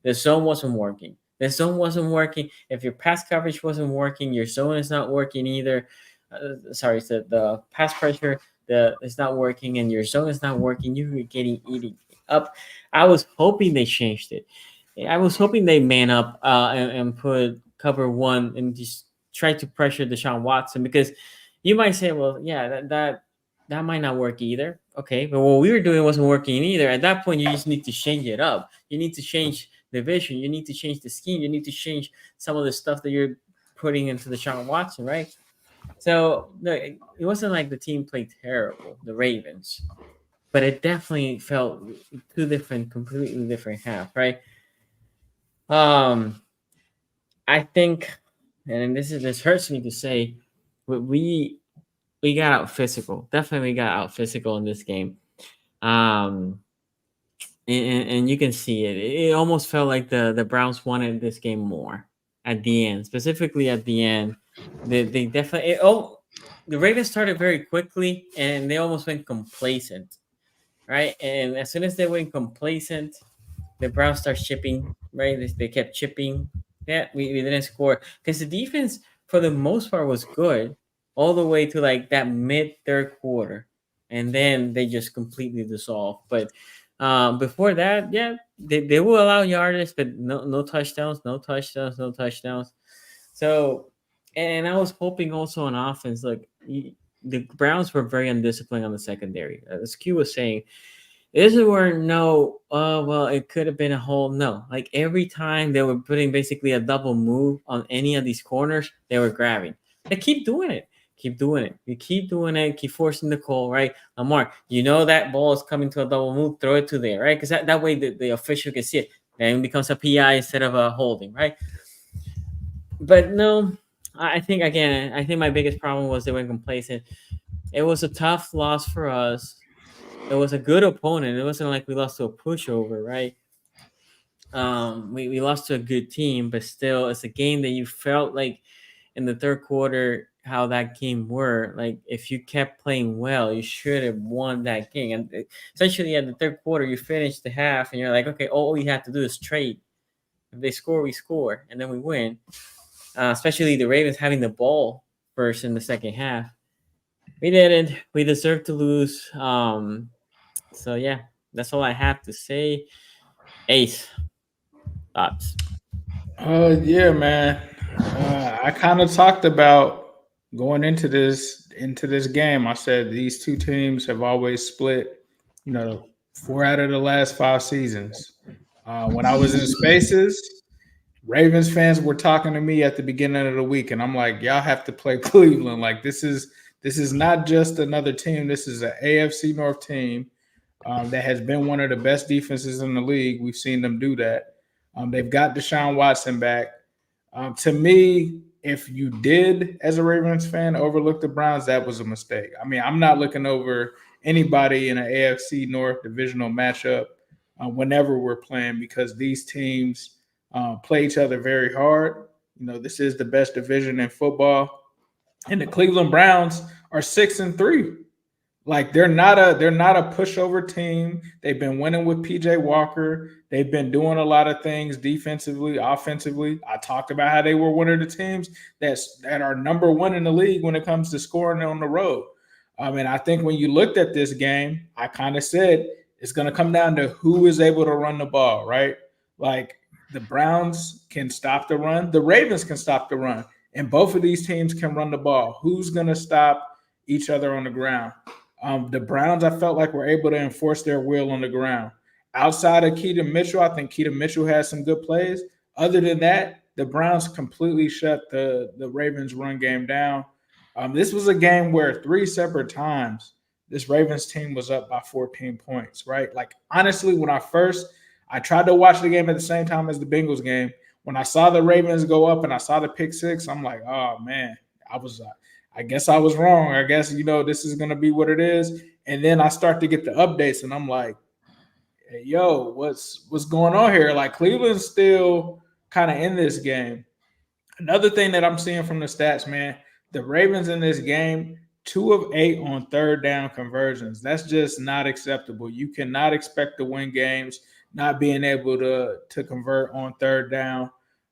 S2: The zone wasn't working. If your pass coverage wasn't working, your zone is not working either. The pass pressure is not working, and your zone is not working. You're getting eaten up. I was hoping they changed it. I was hoping they man up and put cover 1 and just try to pressure Deshaun Watson, because You might say, well, yeah, that might not work either. Okay, but what we were doing wasn't working either. At that point, you just need to change it up. You need to change the vision. You need to change the scheme. You need to change some of the stuff that you're putting into the Deshaun Watson, right? So it wasn't like the team played terrible, the Ravens, but it definitely felt two different, completely different half, right? I think, and this hurts me to say, but we got out physical. Definitely got out physical in this game. And you can see it. It almost felt like the Browns wanted this game more at the end, specifically at the end. They definitely the Ravens started very quickly and they almost went complacent, right? And as soon as they went complacent, the Browns start chipping, right? They kept chipping. Yeah, we didn't score because the defense for the most part was good all the way to like that mid third quarter, and then they just completely dissolved. But before that, yeah, they will allow yardage, but no touchdowns, no touchdowns, no touchdowns. So, and I was hoping also on offense, like the Browns were very undisciplined on the secondary. As Q was saying, this were no, well, it could have been a whole no. Like every time they were putting basically a double move on any of these corners, they were grabbing. They keep doing it. Keep doing it. You keep doing it. Keep forcing the call, right? Lamar, you know that ball is coming to a double move. Throw it to there, right? Because that way the official can see it. Then it becomes a PI instead of a holding, right? But no, I think, again, I think my biggest problem was they were complacent. It was a tough loss for us. It was a good opponent. It wasn't like we lost to a pushover, right? We lost to a good team, but still, it's a game that you felt like in the third quarter how that game were. Like if you kept playing well, you should have won that game. And essentially, at the third quarter, you finish the half, and you're like, okay, all we have to do is trade. If they score, we score, and then we win. Especially the Ravens having the ball first in the second half. We didn't. We deserved to lose. So yeah, that's all I have to say. Ace, thoughts?
S4: Yeah, man. I kind of talked about going into this game. I said these two teams have always split. 4 out of the last 5 seasons. When I was in Spaces, Ravens fans were talking to me at the beginning of the week, and I'm like, y'all have to play Cleveland. Like this is not just another team. This is an AFC North team that has been one of the best defenses in the league. We've seen them do that. They've got Deshaun Watson back. To me, if you did, as a Ravens fan, overlook the Browns, that was a mistake. I mean, I'm not looking over anybody in an AFC North divisional matchup whenever we're playing, because these teams play each other very hard. This is the best division in football, and the Cleveland Browns are 6-3. Like they're not a pushover team. They've been winning with PJ Walker. They've been doing a lot of things defensively, offensively. I talked about how they were one of the teams that are number one in the league when it comes to scoring on the road. And I think when you looked at this game, I kind of said it's going to come down to who is able to run the ball, right? Like the Browns can stop the run. The Ravens can stop the run. And both of these teams can run the ball. Who's going to stop each other on the ground? The Browns, I felt like, were able to enforce their will on the ground. Outside of Keaton Mitchell, I think Keaton Mitchell has some good plays. Other than that, the Browns completely shut the Ravens' run game down. This was a game where 3 separate times this Ravens team was up by 14 points, right? Like, honestly, when I tried to watch the game at the same time as the Bengals game. When I saw the Ravens go up and I saw the pick six, I'm like, oh, man, I guess I was wrong. I guess, this is going to be what it is. And then I start to get the updates and I'm like, hey, yo, what's going on here? Like Cleveland's still kind of in this game. Another thing that I'm seeing from the stats, man, the Ravens in this game, 2 of 8 on third down conversions. That's just not acceptable. You cannot expect to win games not being able to convert on third down.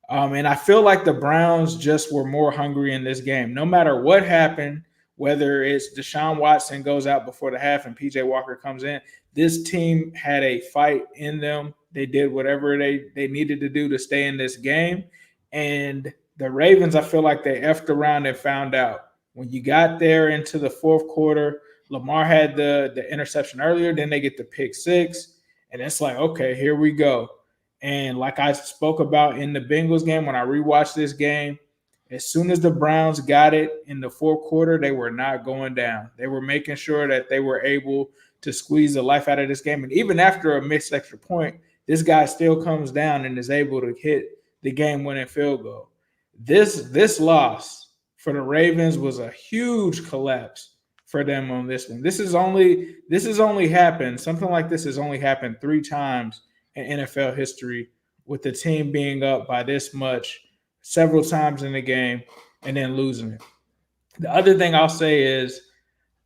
S4: And I feel like the Browns just were more hungry in this game. No matter what happened, whether it's Deshaun Watson goes out before the half and PJ Walker comes in, this team had a fight in them. They did whatever they needed to do to stay in this game. And the Ravens, I feel like they effed around and found out when you got there into the fourth quarter, Lamar had the interception earlier, then they get the pick six, and it's like, okay, here we go. And like I spoke about in the Bengals game, when I rewatched this game, as soon as the Browns got it in the fourth quarter, they were not going down. They were making sure that they were able to squeeze the life out of this game. And even after a missed extra point, this guy still comes down and is able to hit the game-winning field goal. This loss for the Ravens was a huge collapse for them on this one. This has only happened, something like this has only happened 3 times in NFL history, with the team being up by this much several times in the game and then losing it. The other thing I'll say is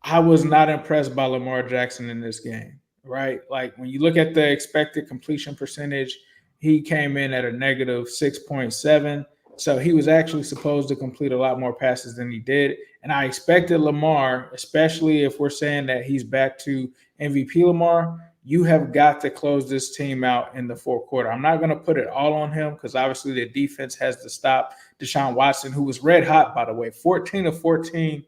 S4: I was not impressed by Lamar Jackson in this game, right? Like when you look at the expected completion percentage, he came in at a negative 6.7. So he was actually supposed to complete a lot more passes than he did. And I expected Lamar, especially if we're saying that he's back to MVP Lamar, you have got to close this team out in the fourth quarter. I'm not going to put it all on him because obviously the defense has to stop Deshaun Watson, who was red hot, by the way, 14 of 14.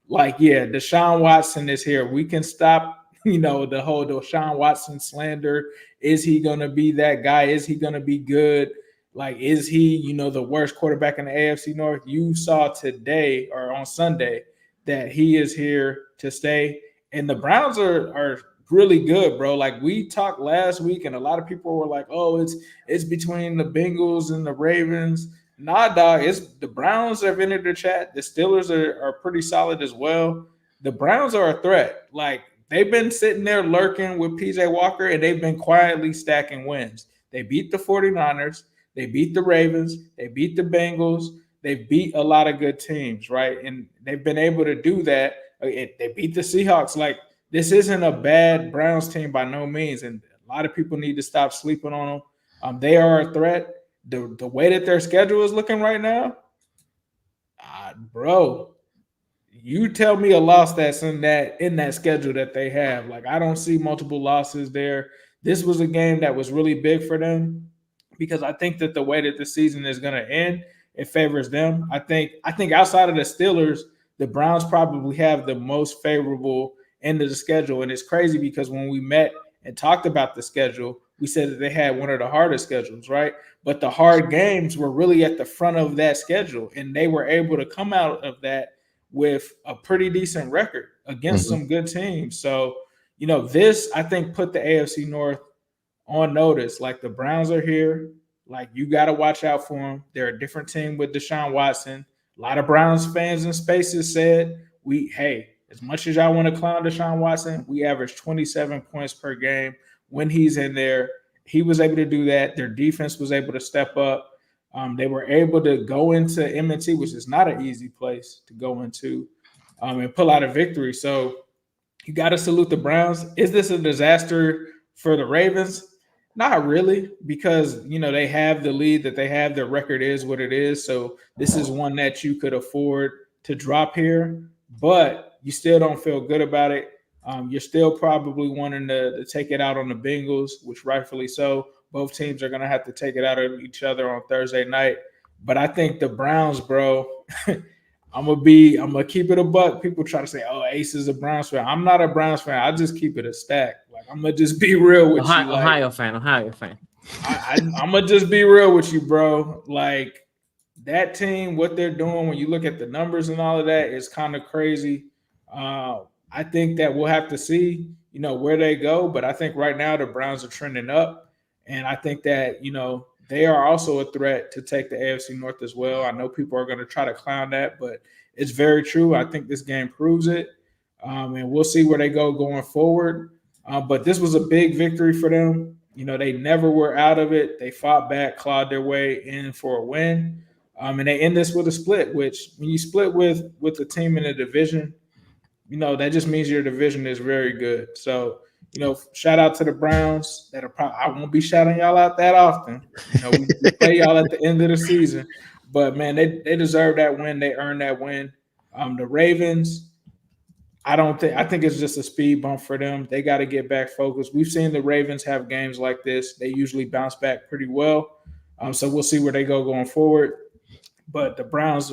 S4: Like, yeah, Deshaun Watson is here. We can stop, the whole Deshaun Watson slander. Is he going to be that guy? Is he going to be good? Like, is he, the worst quarterback in the AFC North? You saw today or on Sunday that he is here to stay. And the Browns are really good, bro. Like we talked last week, and a lot of people were like, "Oh, it's between the Bengals and the Ravens." Nah, dog. It's the Browns have entered the chat. The Steelers are pretty solid as well. The Browns are a threat. Like they've been sitting there lurking with PJ Walker, and they've been quietly stacking wins. They beat the 49ers. They beat the Ravens. They beat the Bengals. They beat a lot of good teams, right? And they've been able to do that. They beat the Seahawks. Like, this isn't a bad Browns team by no means, and a lot of people need to stop sleeping on them. They are a threat. The way that their schedule is looking right now, bro, you tell me a loss that's in that schedule that they have. Like, I don't see multiple losses there. This was a game that was really big for them because I think that the way that the season is going to end, it favors them. I think outside of the Steelers, the Browns probably have the most favorable end of the schedule. And it's crazy because when we met and talked about the schedule, we said that they had one of the hardest schedules, right? But the hard games were really at the front of that schedule, and they were able to come out of that with a pretty decent record against some good teams. So, this, I think, put the AFC North on notice. Like, the Browns are here. Like, you got to watch out for them. They're a different team with Deshaun Watson. A lot of Browns fans in Spaces said, as much as y'all want to clown Deshaun Watson, we average 27 points per game when he's in there. He was able to do that. Their defense was able to step up. They were able to go into M&T, which is not an easy place to go into, and pull out a victory. So you got to salute the Browns. Is this a disaster for the Ravens? Not really, because, they have the lead that they have. Their record is what it is. So this is one that you could afford to drop here, but you still don't feel good about it. You're still probably wanting to take it out on the Bengals, which rightfully so. Both teams are going to have to take it out of each other on Thursday night. But I think the Browns, bro, I'm gonna keep it a buck. People try to say, "Oh, Ace is a Browns fan." I'm not a Browns fan. I just keep it a stack. Like, I'm gonna just be real with you.
S2: Ohio fan.
S4: I'm gonna just be real with you, bro. Like, that team, what they're doing, when you look at the numbers and all of that, is kind of crazy. I think that we'll have to see, where they go. But I think right now the Browns are trending up. And I think that, they are also a threat to take the AFC North as well. I know people are going to try to clown that, but it's very true. I think this game proves it. And we'll see where they go going forward. But this was a big victory for them. They never were out of it. They fought back, clawed their way in for a win. And they end this with a split, which when you split with the team in the division, that just means your division is very good. So, shout out to the Browns. I won't be shouting y'all out that often. We play y'all at the end of the season. But, man, they deserve that win. They earned that win. The Ravens, I think it's just a speed bump for them. They got to get back focused. We've seen the Ravens have games like this. They usually bounce back pretty well. So we'll see where they go going forward. but the Browns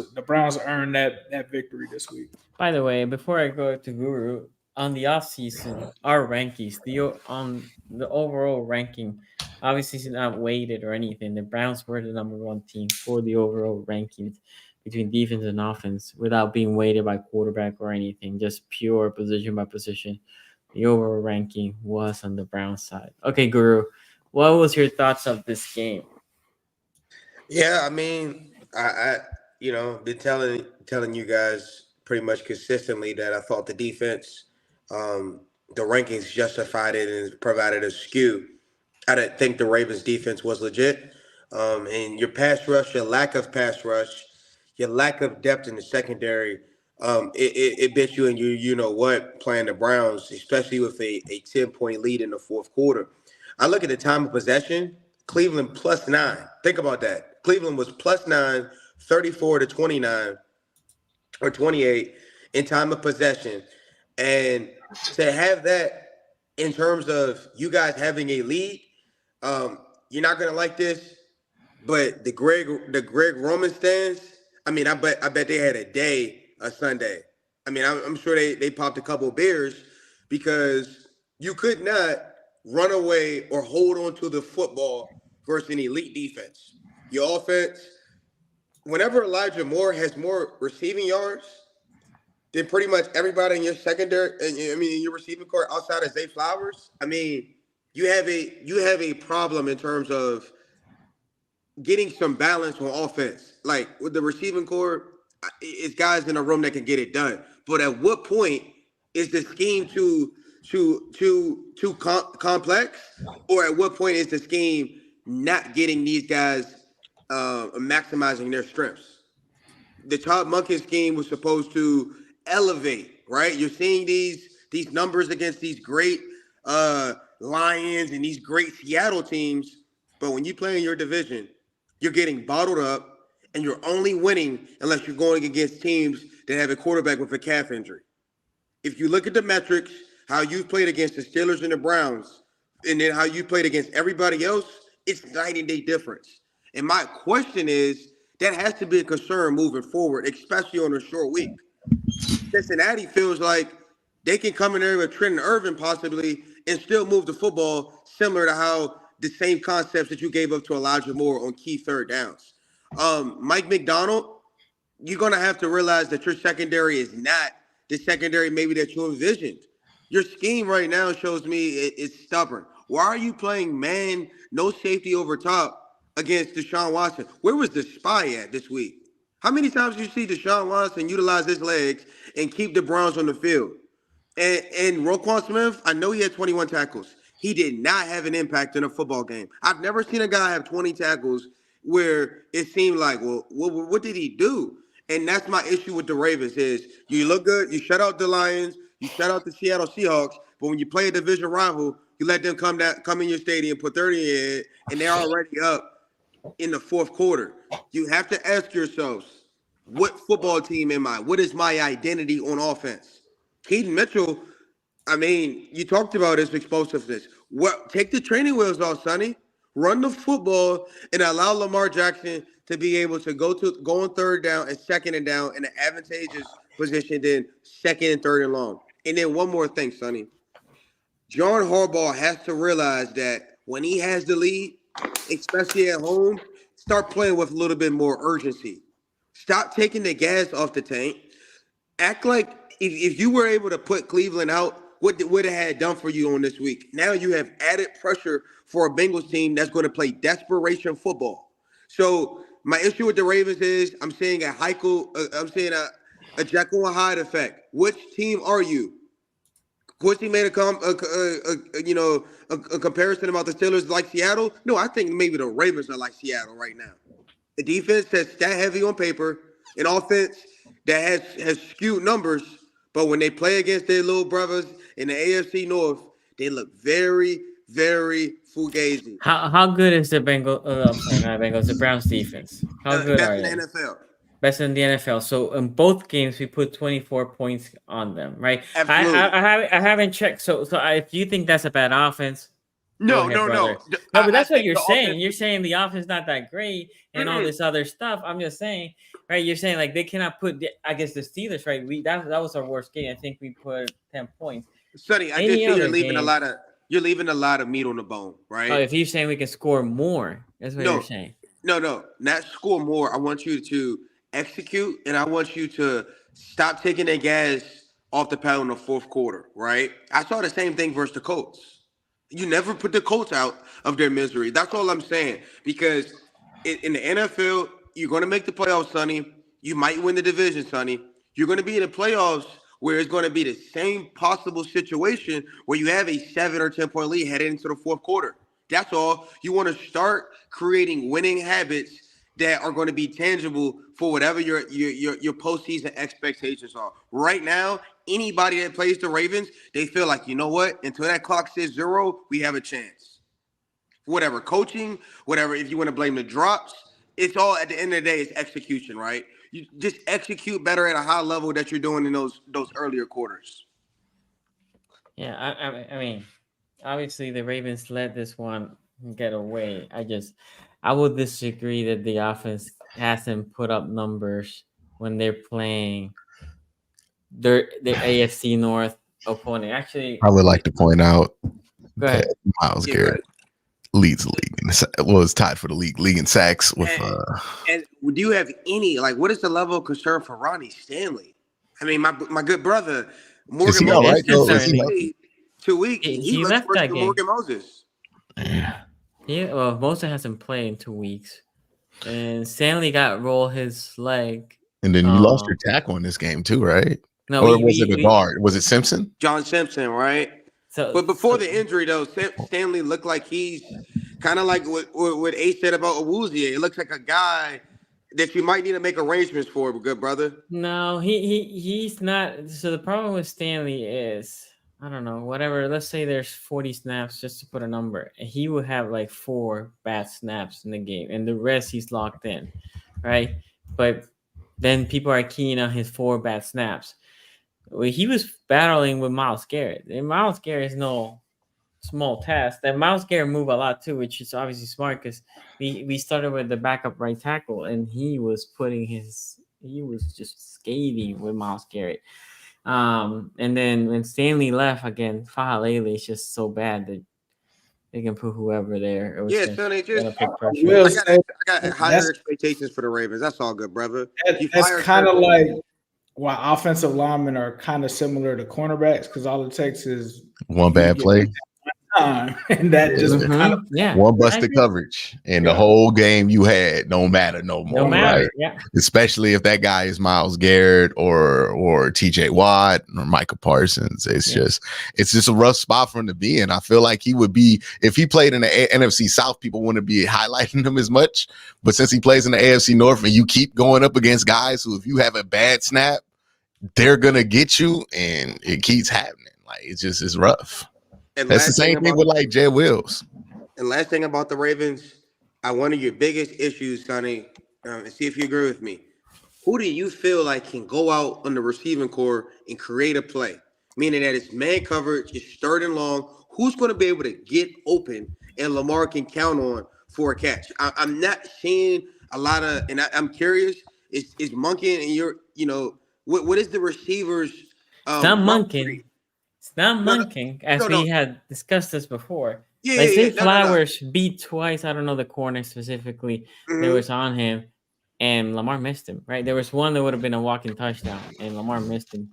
S4: earned that victory this week.
S2: By the way, before I go to Guru, on the off season, our rankings, on the overall ranking, obviously it's not weighted or anything. The Browns were the number one team for the overall rankings between defense and offense without being weighted by quarterback or anything, just pure position by position. The overall ranking was on the Browns side. Okay, Guru, what was your thoughts of this game?
S5: Yeah, I mean, I been telling you guys pretty much consistently that I thought the defense, the rankings justified it and provided a skew. I didn't think the Ravens defense was legit. And your pass rush, your lack of pass rush, your lack of depth in the secondary, it bit you and you know what, playing the Browns, especially with a 10-point lead in the fourth quarter. I look at the time of possession, Cleveland +9. Think about that. Cleveland was +9, 34-29 or 28 in time of possession. And to have that in terms of you guys having a lead, you're not gonna like this, but the Greg Roman stands. I mean, I bet they had a Sunday. I mean, I'm sure they popped a couple of beers because you could not run away or hold on to the football versus an elite defense. Your offense, whenever Elijah Moore has more receiving yards than pretty much everybody in your secondary, in your receiving core outside of Zay Flowers, I mean, you have a problem in terms of getting some balance on offense. Like with the receiving core, it's guys in a room that can get it done. But at what point is the scheme too complex, or at what point is the scheme not getting these guys maximizing their strengths? The Todd Monken scheme was supposed to elevate, right? You're seeing these numbers against these great Lions and these great Seattle teams, but when you play in your division, you're getting bottled up, and you're only winning unless you're going against teams that have a quarterback with a calf injury. If you look at the metrics, how you played against the Steelers and the Browns, and then how you played against everybody else, it's night and day difference. And my question is, that has to be a concern moving forward, especially on a short week. Cincinnati feels like they can come in there with Trenton Irvin possibly and still move the football, similar to how the same concepts that you gave up to Elijah Moore on key third downs. Mike McDonald, you're going to have to realize that your secondary is not the secondary maybe that you envisioned. Your scheme right now shows me it's stubborn. Why are you playing man, no safety over top against Deshaun Watson? Where was the spy at this week? How many times did you see Deshaun Watson utilize his legs and keep the Browns on the field? And Roquan Smith, I know he had 21 tackles. He did not have an impact in a football game. I've never seen a guy have 20 tackles where it seemed like, well, what did he do? And that's my issue with the Ravens is you look good, you shut out the Lions, you shut out the Seattle Seahawks, but when you play a division rival, you let them come in your stadium, put 30 in it, and they're already up in the fourth quarter. You have to ask yourselves, what football team am I? What is my identity on offense? Keaton Mitchell, I mean, you talked about his explosiveness. Take the training wheels off, Sonny. Run the football and allow Lamar Jackson to be able to go on third down and second and down in an advantageous position than second and third and long. And then one more thing, Sonny. John Harbaugh has to realize that when he has the lead, especially at home, start playing with a little bit more urgency. Stop taking the gas off the tank. Act like if you were able to put Cleveland out, what would it have done for you on this week? Now you have added pressure for a Bengals team that's going to play desperation football. So my issue with the Ravens is I'm seeing a Jekyll and Hyde effect. Which team are you? Quincy made a comparison about the Steelers like Seattle. No, I think maybe the Ravens are like Seattle right now. The defense that's stat heavy on paper, an offense that has skewed numbers, but when they play against their little brothers in the AFC North, they look very, very fugazi.
S2: How good is the the Browns defense? How good are they?
S5: Best in the NFL.
S2: Best in the NFL. So in both games, we put 24 points on them, right?
S5: Absolutely.
S2: I haven't checked. So if you think that's a bad offense, Go
S5: No,
S2: ahead,
S5: no,
S2: brother.
S5: no.
S2: No, but
S5: I
S2: that's what
S5: think
S2: you're
S5: the
S2: saying.
S5: offense.
S2: You're saying the offense not that great and all this other stuff. I'm just saying, right? You're saying like they cannot put. I guess the Steelers, right? That was our worst game. I think we put 10 points.
S5: Sonny, I just
S2: Any
S5: think
S2: other game?
S5: you're leaving a lot of meat on the bone,
S2: Oh,
S5: right?
S2: if you're saying we can score more, that's what you're
S5: No,
S2: saying.
S5: no, not score more. I want you to execute, and I want you to stop taking the gas off the pedal in the fourth quarter, right? I saw the same thing versus the Colts. You never put the Colts out of their misery. That's all I'm saying. Because in the NFL, you're going to make the playoffs, Sonny. You might win the division, Sonny. You're going to be in the playoffs where it's going to be the same possible situation where you have a 7 or 10 point lead headed into the fourth quarter. That's all. You want to start creating winning habits that are going to be tangible for whatever your postseason expectations are. Right now, anybody that plays the Ravens, they feel like, you know what? Until that clock says 0, we have a chance. Whatever coaching, whatever. If you want to blame the drops, it's all at the end of the day. It's execution, right? You just execute better at a high level that you're doing in those earlier quarters.
S2: Yeah, I mean, obviously the Ravens let this one get away. I would disagree that the offense hasn't put up numbers when they're playing their AFC North opponent. Actually,
S3: I would like to point out
S2: go ahead.
S3: that Myles
S5: Yeah,
S3: Garrett leads the league. Was tied for the league in sacks with.
S5: And do you have any what is the level of concern for Ronnie Stanley? I mean, my good brother Morgan
S3: Is he
S5: Moses
S3: all right though? Is he
S5: played 2 weeks. He looks
S2: left
S5: worse
S2: that
S5: than
S2: game.
S5: Morgan Moses.
S3: Yeah.
S2: Yeah, well, Mosa hasn't played in 2 weeks, and Stanley got rolled his leg.
S3: And then you lost your tackle in this game too, right?
S2: No,
S3: or was it a guard? Was it Simpson?
S5: John Simpson, right? But before the injury, though, Stanley looked like he's kind of like what Ace said about Awuzie. It looks like a guy that you might need to make arrangements for, good brother.
S2: No, he's not. So the problem with Stanley is, I don't know, whatever. Let's say there's 40 snaps, just to put a number. He will have like 4 bad snaps in the game, and the rest he's locked in, right? But then people are keying on his 4 bad snaps. Well, he was battling with Myles Garrett, and Myles Garrett is no small task. And Myles Garrett moved a lot too, which is obviously smart because we started with the backup right tackle, and he was just skating with Myles Garrett. And then when Stanley left again, Fahalele is just so bad that they can put whoever there.
S5: Yeah, son, I got higher expectations for the Ravens. That's all good, brother.
S4: That's kind of like why offensive linemen are kind of similar to cornerbacks because all it takes is
S3: one bad play.
S4: And that just kind of
S3: one busted coverage and the whole game you had don't matter no more. Right?
S2: Yeah.
S3: Especially if that guy is Myles Garrett or TJ Watt or Micah Parsons. It's just a rough spot for him to be in. I feel like he would be, if he played in the NFC South, people wouldn't be highlighting him as much. But since he plays in the AFC North and you keep going up against guys who, if you have a bad snap, they're gonna get you, and it keeps happening. Like it's rough. And that's the same thing with like Jay Wills.
S5: And last thing about the Ravens, one of your biggest issues, Sonny, and see if you agree with me. Who do you feel like can go out on the receiving core and create a play? Meaning that it's man coverage, it's third and long. Who's going to be able to get open and Lamar can count on for a catch? I'm not seeing a lot of, and I'm curious, is Monken and what is the receivers?
S2: It's not Monken. It's not Monken, as we had discussed this before. Flowers beat twice. I don't know the corner specifically that was on him, and Lamar missed him. Right, there was one that would have been a walking touchdown, and Lamar missed him.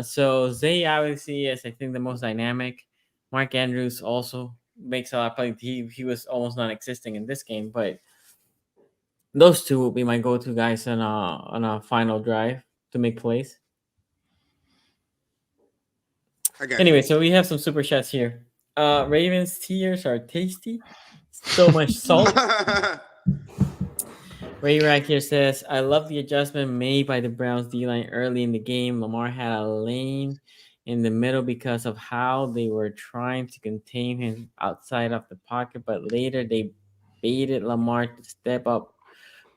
S2: So Zay obviously is, I think, the most dynamic. Mark Andrews also makes a lot of plays. He was almost non-existing in this game, but those two will be my go-to guys on a final drive to make plays. Anyway, so we have some super chats here. Ravens tears are tasty. So much salt. Ray Rack here says, I love the adjustment made by the Browns D-line early in the game. Lamar had a lane in the middle because of how they were trying to contain him outside of the pocket, but later they baited Lamar to step up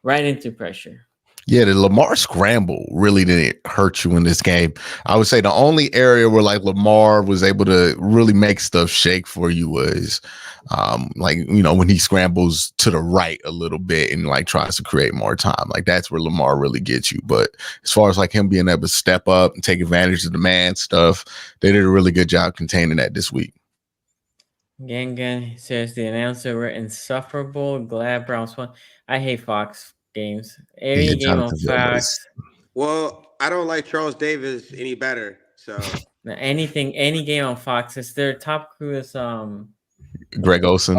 S2: right into pressure.
S3: Yeah, the Lamar scramble really didn't hurt you in this game. I would say the only area where like Lamar was able to really make stuff shake for you was like, you know, when he scrambles to the right a little bit and like tries to create more time. Like that's where Lamar really gets you. But as far as like him being able to step up and take advantage of the man stuff, they did a really good job containing that this week.
S2: Gangan says the announcer were insufferable. Glad Browns won. I hate Fox games. Every game on Fox.
S5: Well, I don't like Charles Davis any better. So
S2: any game on Fox. It's their top crew is
S3: Greg Olsen.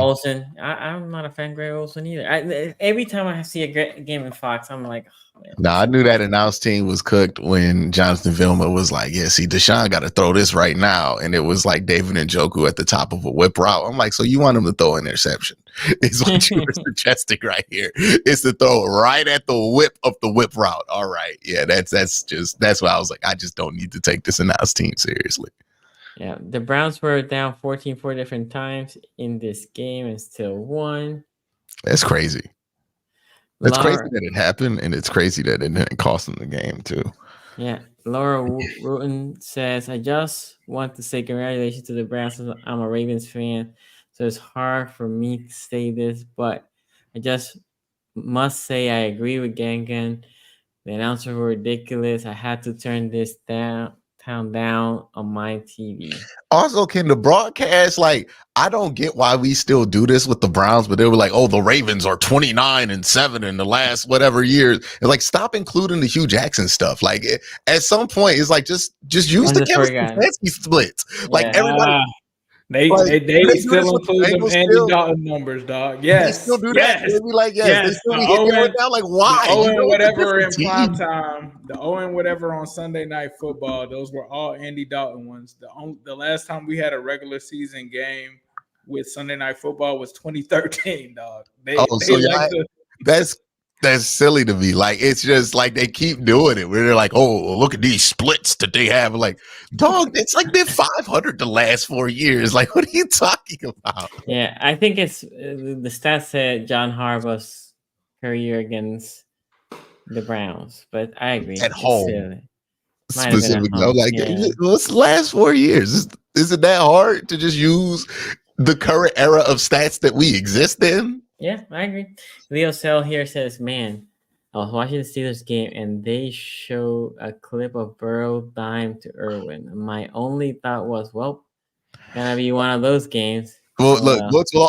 S2: I'm not a fan of Greg Olsen either. Every time I see a game in Fox, I'm like, oh, man.
S3: Nah, I knew that announce team was cooked when Jonathan Vilma was like, yeah, see, Deshaun got to throw this right now. And it was like David Njoku at the top of a whip route. I'm like, so you want him to throw an interception? Is what you were suggesting right here. Is to throw right at the whip of the whip route. All right. Yeah, that's why I was like, I just don't need to take this announce team seriously.
S2: Yeah, the Browns were down 14 4 different times in this game and still won.
S3: That's crazy. That's crazy that it happened, and it's crazy that it didn't cost them the game, too.
S2: Yeah, Laura Wooten says, I just want to say congratulations to the Browns. I'm a Ravens fan, so it's hard for me to say this, but I just must say I agree with Gangan. The announcers were ridiculous. I had to turn this down on my TV.
S3: Also, can the broadcast, like, I don't get why we still do this with the Browns, but they were like, oh, the Ravens are 29-7 in the last whatever years. And like, stop including the Hugh Jackson stuff. Like, at some point, it's like just use the Kevin Stefanski splits. Like everybody.
S4: They still include them Andy Dalton numbers, dog. Yes,
S3: they still do that. They be like, yes. They still be hitting it down. Like, why?
S4: The whatever in prime time, the whatever on Sunday Night Football. Those were all Andy Dalton ones. The last time we had a regular season game with Sunday Night Football was 2013, dog.
S3: That's silly to me. Like, it's just like they keep doing it where they're like, oh, look at these splits that they have. Like, dog, it's like they're 500 the last 4 years. Like, what are you talking about?
S2: Yeah, I think it's the stats said John Harbaugh's career against the Browns, but I agree.
S3: At home. Specifically. I'm like, what's the last 4 years? Is it that hard to just use the current era of stats that we exist in?
S2: Yeah, I agree. Leo Sell here says, man, I was watching the Steelers game and they show a clip of Burrow dime to Irwin. My only thought was, well, gonna be one of those games.
S3: Well, look,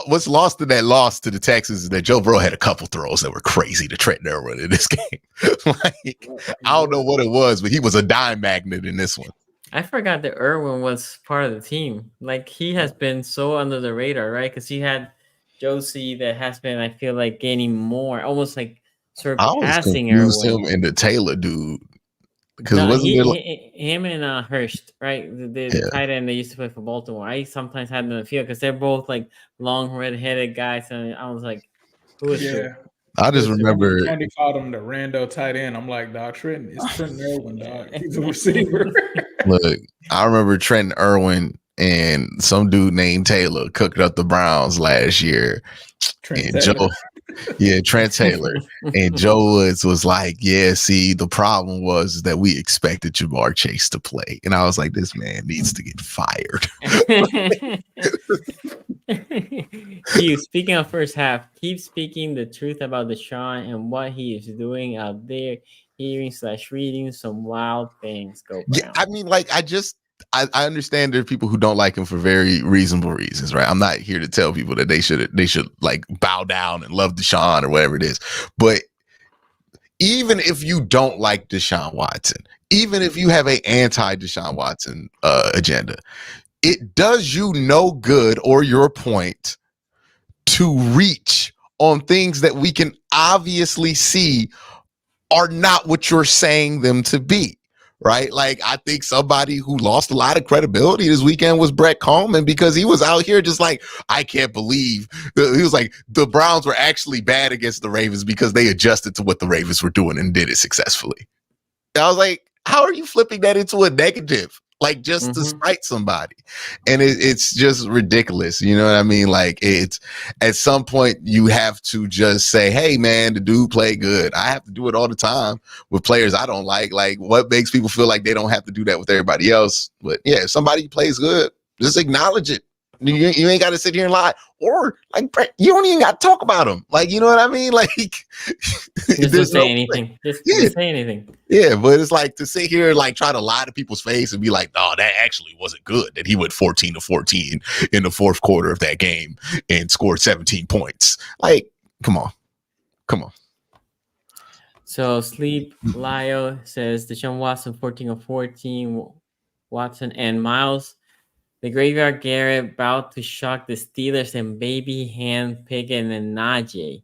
S3: what's lost in that loss to the Texans is that Joe Burrow had a couple throws that were crazy to Trenton Irwin in this game. Like, I don't know what it was, but he was a dime magnet in this one.
S2: I forgot that Irwin was part of the team. Like, he has been so under the radar, right? Because he had Josie that has been, I feel like, gaining more, almost like surpassing
S3: Irwin. Him and the Taylor dude. Because
S2: him and Hurst, right? The tight end they used to play for Baltimore. I sometimes had them in the field because they're both like long red-headed guys, and I was like, who is it?
S3: I just remember
S4: Andy called him the rando tight end. I'm like, dog, Trenton. It's Trenton Irwin, dog. He's a receiver.
S3: Look, I remember Trenton Irwin and some dude named Taylor cooked up the Browns last year. Trent Taylor. And Joe Woods was like, yeah, see, the problem was that we expected Jamar Chase to play. And I was like, this man needs to get fired.
S2: Speaking of first half, keep speaking the truth about Deshaun and what he is doing out there, hearing/reading some wild things go down.
S3: Yeah, I mean, like, I understand there are people who don't like him for very reasonable reasons, right? I'm not here to tell people that they should like bow down and love Deshaun or whatever it is. But even if you don't like Deshaun Watson, even if you have an anti-Deshaun Watson agenda, it does you no good or your point to reach on things that we can obviously see are not what you're saying them to be. Right. Like, I think somebody who lost a lot of credibility this weekend was Brett Coleman, because he was out here just like, I can't believe he was like, the Browns were actually bad against the Ravens because they adjusted to what the Ravens were doing and did it successfully. And I was like, how are you flipping that into a negative? like just to spite somebody. And it's just ridiculous. You know what I mean? Like, it's at some point you have to just say, hey man, the dude played good. I have to do it all the time with players I don't like. Like, what makes people feel like they don't have to do that with everybody else? But yeah, if somebody plays good, just acknowledge it. You ain't got to sit here and lie, or like you don't even got to talk about them. Like, you know what I mean? Like,
S2: just don't say anything. Just say anything.
S3: Yeah, but it's like to sit here and like try to lie to people's face and be like, "No, that actually wasn't good." That he went 14-14 in the fourth quarter of that game and scored 17 points. Like, come on.
S2: So Sleep Lyle says Deshaun Watson 14-14, Watson and Miles. The Graveyard Garrett about to shock the Steelers and baby hand Pickett and Najee.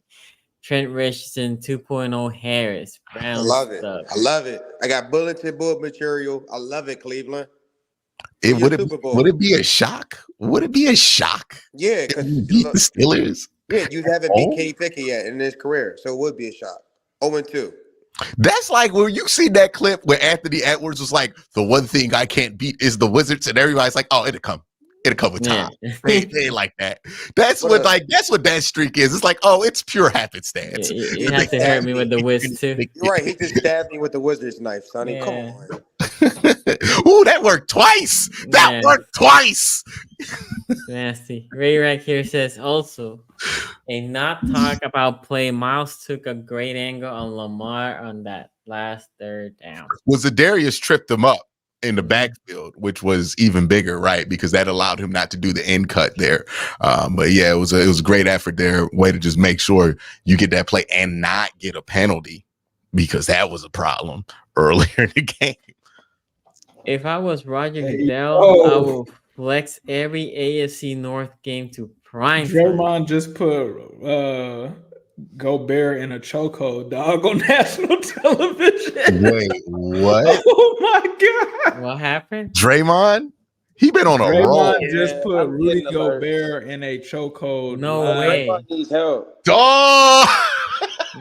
S2: Trent Richardson 2.0 Harris. Browns
S5: I love it.
S2: stuff.
S5: I love it. I got bulletin board material. I love it, Cleveland.
S3: Would it be a shock? Would it be a shock?
S5: Yeah, because
S3: you beat the Steelers.
S5: Yeah, you haven't beat Kenny Pickett yet in his career, so it would be a shock. 0-2.
S3: That's like when you see that clip where Anthony Edwards was like, the one thing I can't beat is the Wizards, and everybody's like, oh, it'll come with time. They ain't like that. That's what that streak is. It's like, oh, it's pure happenstance.
S2: You have to hurt me with the Wiz too.
S5: You're right. He just stabbed me with the Wizard's knife, Sonny. Come on.
S3: Ooh, that worked twice. That worked twice.
S2: Nasty. Ray Rack here says also a not talk about play. Miles took a great angle on Lamar on that last third down.
S3: Was Zadarius tripped him up in the backfield, which was even bigger, right? Because that allowed him not to do the end cut there. But yeah, it was a great effort there. Way to just make sure you get that play and not get a penalty, because that was a problem earlier in the game.
S2: If I was Roger Goodell, I would flex every AFC North game to prime.
S4: Draymond just put Gobert in a chokehold, dog, on national television.
S3: Wait, what?
S4: Oh my God!
S2: What happened?
S3: Draymond? He been on a roll.
S4: Just put Rudy Gobert in a chokehold.
S2: No way.
S5: Draymond needs help.
S3: Oh!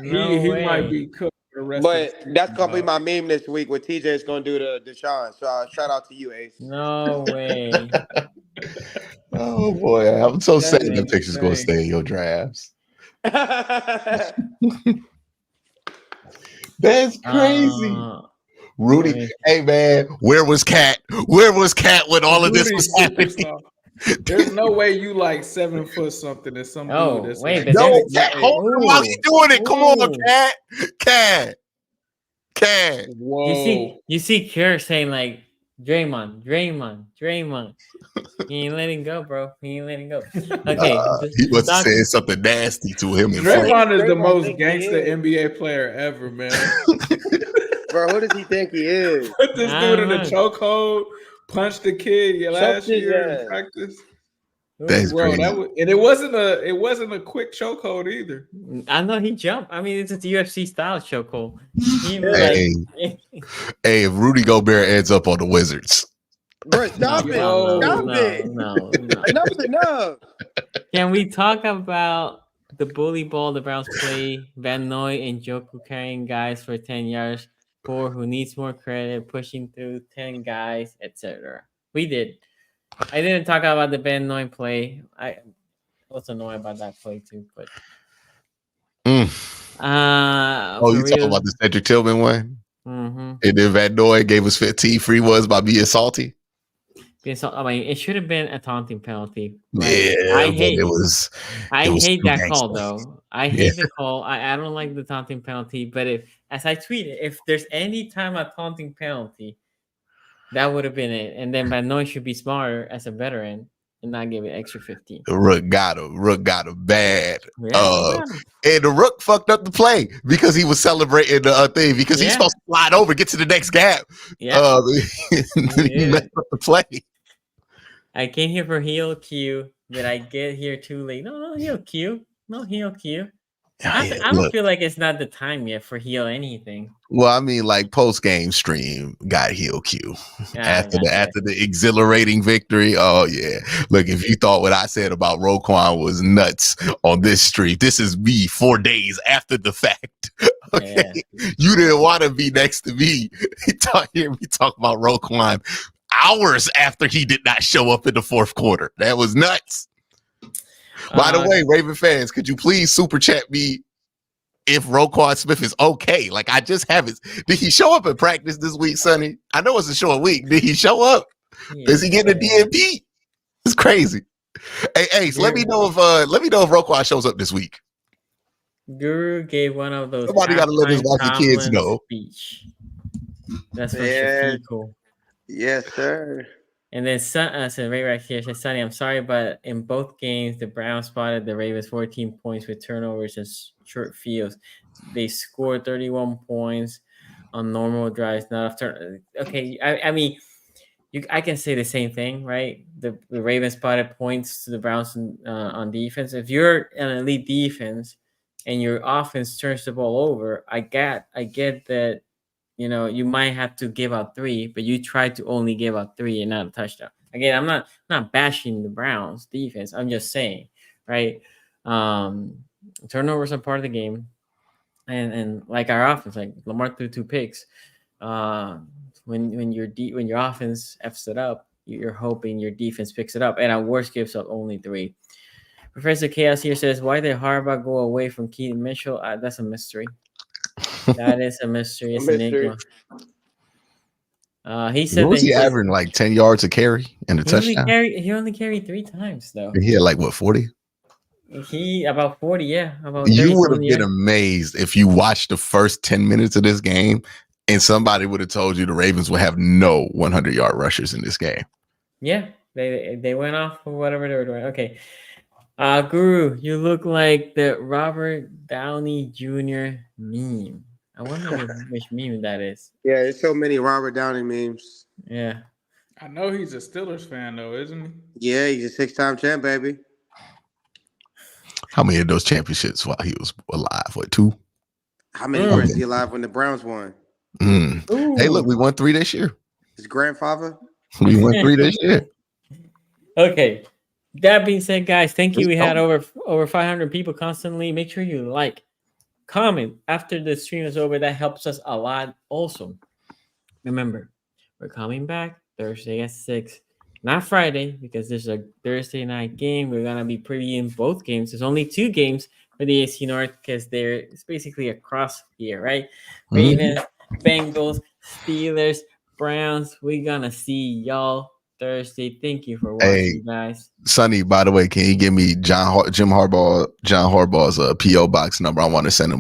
S4: He might be cooked.
S5: But that's gonna be my meme this week. What TJ is gonna do to Deshaun. So shout out to you, Ace.
S2: No way.
S3: Oh boy, I'm so sad the picture's gonna stay in your drafts. That's crazy. Rudy, hey man, where was Cat? Where was Cat when all of this was happening?
S4: There's no way you like 7 foot something and some dude that's
S2: wait,
S4: like,
S3: no, Cat, hold on while he's doing it. Come on, Cat.
S4: Whoa.
S2: You see Kerr saying like Draymond. He ain't letting go, bro. He ain't letting go. Okay.
S3: He was saying something nasty to him.
S4: Draymond is the most gangster NBA player ever, man.
S5: Bro, who does he think he is?
S4: Put this dude in a chokehold, punch the kid last year in practice.
S3: That's crazy.
S4: And it wasn't a quick chokehold either.
S2: I know he jumped. I mean, it's a UFC style chokehold.
S3: Hey, if Rudy Gobert ends up on the Wizards.
S5: Bro, stop it. Stop it.
S2: No.
S5: Enough's enough.
S2: Can we talk about the bully ball the Browns play? Van Noy and Joku carrying guys for 10 yards. Poor who needs more credit, pushing through 10 guys, etc. We did. I didn't talk about the Van Noy play. I was annoyed about that play too, but
S3: you talking about the Cedric Tillman one?
S2: Mm-hmm.
S3: And then Van Noy gave us 15 free ones by being salty.
S2: I mean, it should have been a taunting penalty.
S3: Yeah,
S2: I hate that
S3: gangster.
S2: call though. I hate the call. I don't like the taunting penalty. But as I tweeted, if there's any time a taunting penalty, that would have been it. And then Van Noy should be smarter as a veteran and not give it extra 15.
S3: Rook got him bad.
S2: Yeah.
S3: And the Rook fucked up the play because he was celebrating the thing because he's supposed to slide over, get to the next gap. Yeah. He messed up the play.
S2: I came here for heel Q. Did I get here too late? No heel Q. No heel Q. I don't feel like it's not the time yet for heel anything.
S3: Well, I mean, like post-game stream got heel Q after the exhilarating victory. Oh yeah, look, if you thought what I said about Roquan was nuts on this streak, this is me 4 days after the fact. Okay, you didn't want to be next to me. Hear me talk about Roquan. hours after he did not show up in the fourth quarter. That was nuts. By the way, Raven fans, could you please super chat me if Roquan Smith is okay? Like, I just haven't. Did he show up at practice this week, Sonny? I know it's a short week. Did he show up? Is he getting a DNP? It's crazy. Hey, Ace, let me know if Roquan shows up this week.
S2: Guru gave one of those.
S3: Somebody got to let his wife and kids know.
S2: Speech. That's what Shafiqo.
S6: Yes, sir.
S2: And then Ray right here says, Sonny, I'm sorry, but in both games, the Browns spotted the Ravens 14 points with turnovers and short fields. They scored 31 points on normal drives, not after. Okay, I mean, I can say the same thing, right? The Ravens spotted points to the Browns on defense. If you're an elite defense and your offense turns the ball over, I get that. You know, you might have to give up 3, but you try to only give up 3 and not a touchdown. Again, I'm not bashing the Browns defense. I'm just saying, right? Turnovers are part of the game, and like our offense, like Lamar threw 2 picks. When your offense f's it up, you're hoping your defense picks it up, and at worst gives up only 3. Professor Chaos here says, why did Harbaugh go away from Keaton Mitchell? That's a mystery. That is a mystery. It's an enigma. He said
S3: was he averaging like 10 yards a carry and a touchdown?
S2: He only carried 3 times though.
S3: He had like what, 40?
S2: He about 40, yeah. About
S3: you would have been amazed if you watched the first 10 minutes of this game and somebody would have told you the Ravens would have no 100-yard rushers in this game.
S2: Yeah, they went off for whatever they were doing. Okay. Guru, you look like the Robert Downey Jr. meme. I wonder which meme that is.
S6: Yeah, there's so many Robert Downey memes.
S2: Yeah.
S4: I know he's a Steelers fan, though, isn't he?
S6: Yeah, he's a 6-time champ, baby.
S3: How many of those championships while he was alive? What, 2?
S6: How many was he alive when the Browns won?
S3: Hey, look, we won 3 this year.
S6: His grandfather?
S3: We won 3 this year.
S2: Okay. That being said, guys, thank you. We had over 500 people constantly. Make sure you like, comment after the stream is over. That helps us a lot. Also, remember, we're coming back Thursday at 6, not Friday, because there's a Thursday night game. We're gonna be previewing both games. There's only 2 games for the AFC North because it's basically across here, right? Ravens, Bengals, Steelers, Browns. We're gonna see y'all Thursday. Thank you for watching, guys.
S3: Sonny, by the way, can you give me Jim Harbaugh's PO box number? I want to send him